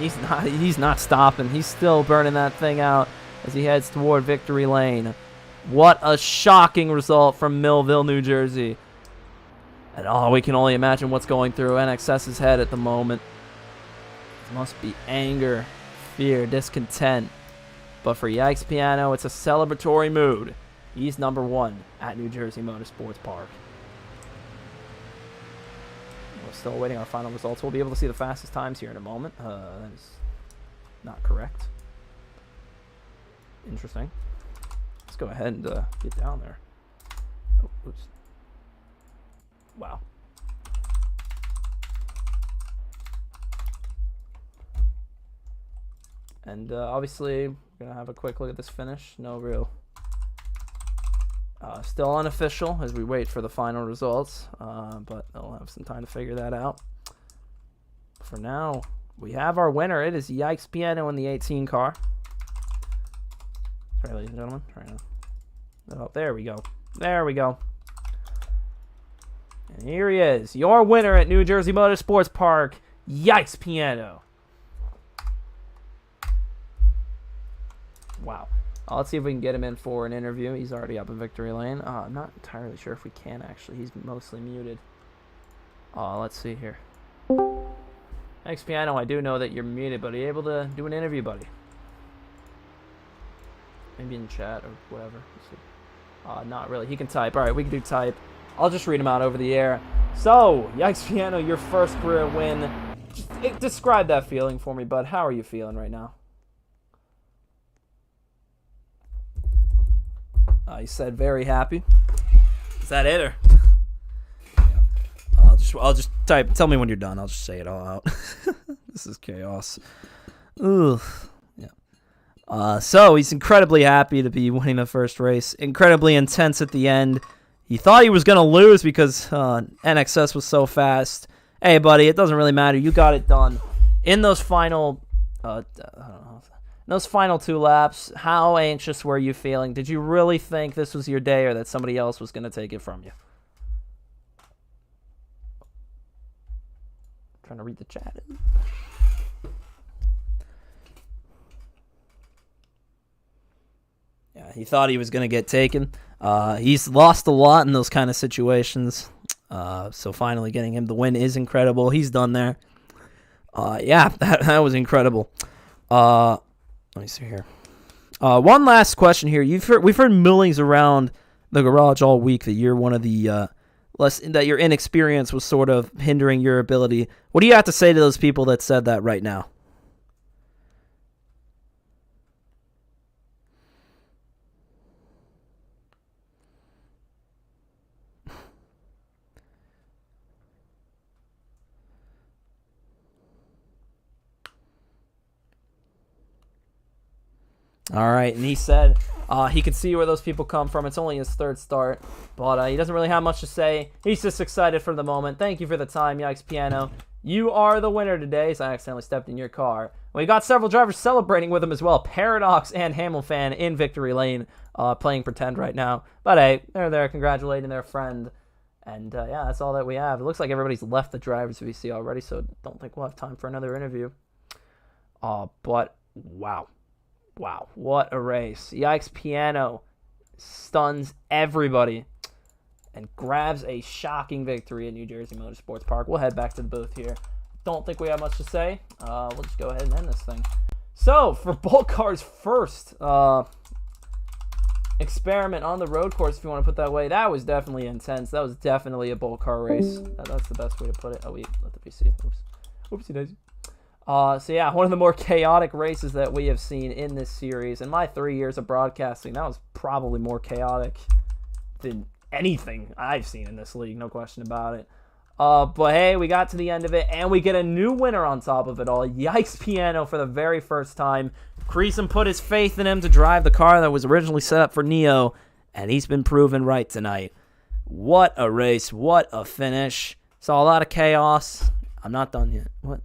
He's not stopping. He's still burning that thing out as he heads toward victory lane. What a shocking result from Millville, New Jersey. And oh, we can only imagine what's going through NXS's head at the moment. It must be anger, fear, discontent. But for Yikes Piano, it's a celebratory mood. He's number 1 at New Jersey Motorsports Park. We're still awaiting our final results. We'll be able to see the fastest times here in a moment. That is not correct. Interesting. Let's go ahead and get down there. Oh, oops. Wow. And obviously, we're going to have a quick look at this finish. No real... still unofficial as we wait for the final results, but they'll have some time to figure that out. For now, we have our winner. It is Yikes Piano in the 18 car. Sorry, ladies and gentlemen. Oh, there we go. There we go. And here he is, your winner at New Jersey Motorsports Park, Yikes Piano. Wow. Let's see if we can get him in for an interview. He's already up in victory lane. I'm not entirely sure if we can, actually. He's mostly muted. Let's see here. Thanks, Piano. I do know that you're muted, but are you able to do an interview, buddy? Maybe in chat or whatever. Not really. He can type. All right, we can do type. I'll just read him out over the air. So, Yikes Piano, your first career win. Just describe that feeling for me, bud. How are you feeling right now? He said very happy. Is that it, or? Yeah. I'll just type. Tell me when you're done. I'll just say it all out. This is chaos. Ugh. Yeah. So he's incredibly happy to be winning the first race. Incredibly intense at the end. He thought he was gonna lose because NXS was so fast. Hey, buddy, it doesn't really matter. You got it done. In those final, I don't know. Those final 2 laps, how anxious were you feeling? Did you really think this was your day or that somebody else was going to take it from you? I'm trying to read the chat. Yeah, he thought he was going to get taken. He's lost a lot in those kind of situations. So finally getting him the win is incredible. He's done there. Yeah, that was incredible. Let me see here. One last question here. We've heard millings around the garage all week that you're one of the that your inexperience was sort of hindering your ability. What do you have to say to those people that said that right now? All right, and he said he could see where those people come from. It's only his 3rd start, but he doesn't really have much to say. He's just excited for the moment. Thank you for the time, Yikes Piano. You are the winner today, so I accidentally stepped in your car. We got several drivers celebrating with him as well. Paradox and Hamilton in victory lane, playing pretend right now. But hey, they're there congratulating their friend. And yeah, that's all that we have. It looks like everybody's left the drivers VC already, so don't think we'll have time for another interview. But wow. Wow, what a race. Yikes Piano stuns everybody and grabs a shocking victory at New Jersey Motorsports Park. We'll head back to the booth here. Don't think we have much to say. We'll just go ahead and end this thing. So, for BOLTCAR's first experiment on the road course, if you want to put that way, that was definitely intense. That was definitely a BOLTCAR race. That's the best way to put it. Oh, wait, let the PC. Oops. Oopsie daisy. So yeah, one of the more chaotic races that we have seen in this series. In my 3 years of broadcasting, that was probably more chaotic than anything I've seen in this league, no question about it. But hey, we got to the end of it, and we get a new winner on top of it all. Yikes Piano for the very first time. Creason put his faith in him to drive the car that was originally set up for Neo, and he's been proven right tonight. What a race. What a finish. Saw a lot of chaos. I'm not done yet. What?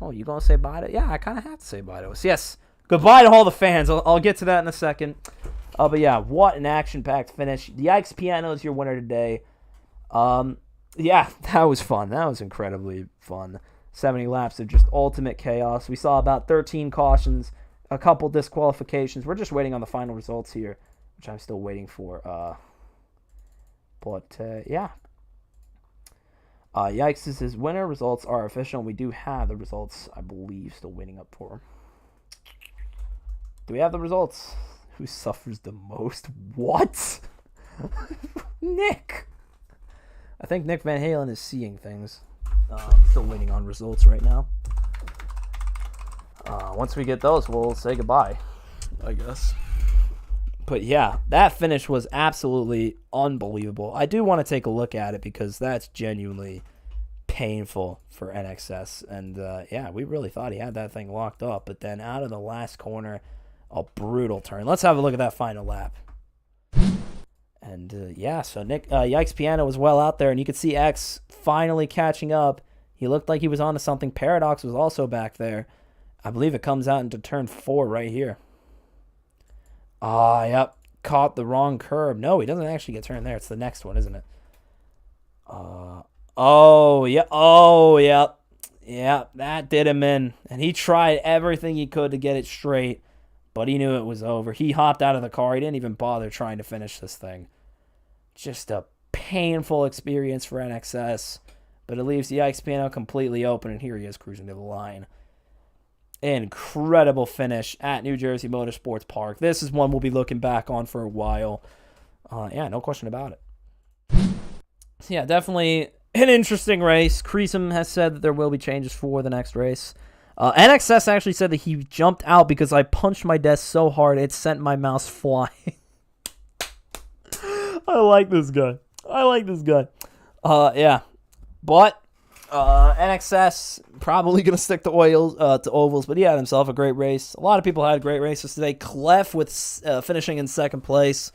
Oh, you going to say bye to? Yeah, I kind of have to say bye to us. Yes. Goodbye to all the fans. I'll get to that in a second. But yeah, what an action-packed finish. Yikes Piano is your winner today. Yeah, that was fun. That was incredibly fun. 70 laps of just ultimate chaos. We saw about 13 cautions, a couple disqualifications. We're just waiting on the final results here, which I'm still waiting for. Yeah. Yikes is his winner. Results are official. We do have the results, I believe, still waiting up for him. Do we have the results? Who suffers the most? What? Nick! I think Nick Van Halen is seeing things. I'm still waiting on results right now. Once we get those, we'll say goodbye, I guess. But yeah, that finish was absolutely unbelievable. I do want to take a look at it because that's genuinely painful for NXS. And yeah, we really thought he had that thing locked up. But then out of the last corner, a brutal turn. Let's have a look at that final lap. And yeah, so Nick Yikes Piano was well out there. And you could see X finally catching up. He looked like he was onto something. Paradox was also back there. I believe it comes out into turn 4 right here. Yep. Caught the wrong curb. No, he doesn't actually get turned there. It's the next one, isn't it? Oh, yeah. Oh, yep. Yeah, that did him in. And he tried everything he could to get it straight, but he knew it was over. He hopped out of the car. He didn't even bother trying to finish this thing. Just a painful experience for NXS, but it leaves the Yikes Piano completely open, and here he is cruising to the line. Incredible finish at New Jersey Motorsports Park. This is one we'll be looking back on for a while. Yeah, no question about it. So yeah, definitely an interesting race. Creasum has said that there will be changes for the next race. NXS actually said that he jumped out because I punched my desk so hard it sent my mouse flying. I like this guy. Yeah. But NXS probably going to stick to ovals, but he had himself a great race. A lot of people had great races today. Clef with finishing in second place.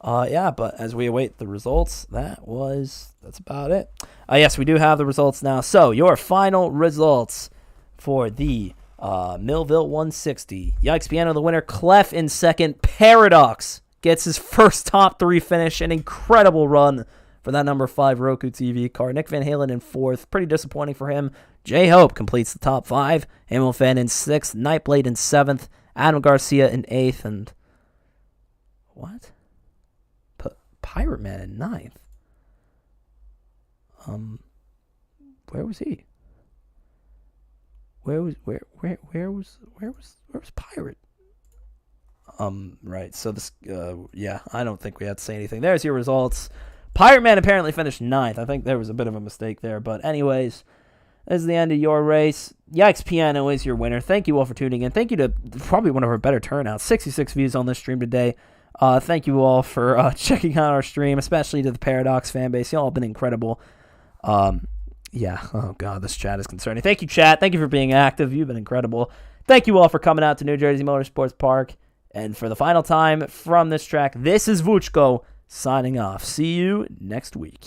Yeah, but as we await the results, that's about it. Yes, we do have the results now. So your final results for the Millville 160. Yikes Piano the winner. Clef in second. Paradox gets his first top 3 finish. An incredible run for that number 5 Roku TV car. Nick Van Halen in 4th. Pretty disappointing for him. J-Hope completes the top 5. Hamilton in 6th. Nightblade in 7th. Adam Garcia in 8th. And what? Pirate Man in 9th. Where was he? Where was Pirate? Right. So this yeah, I don't think we have to say anything. There's your results. Pirate Man apparently finished 9th. I think there was a bit of a mistake there. But anyways, this is the end of your race. Yikes Piano is your winner. Thank you all for tuning in. Thank you to probably one of our better turnouts. 66 views on this stream today. Thank you all for checking out our stream, especially to the Paradox fan base. Y'all have been incredible. Yeah. Oh, God, this chat is concerning. Thank you, chat. Thank you for being active. You've been incredible. Thank you all for coming out to New Jersey Motorsports Park. And for the final time from this track, this is Vuchko signing off. See you next week.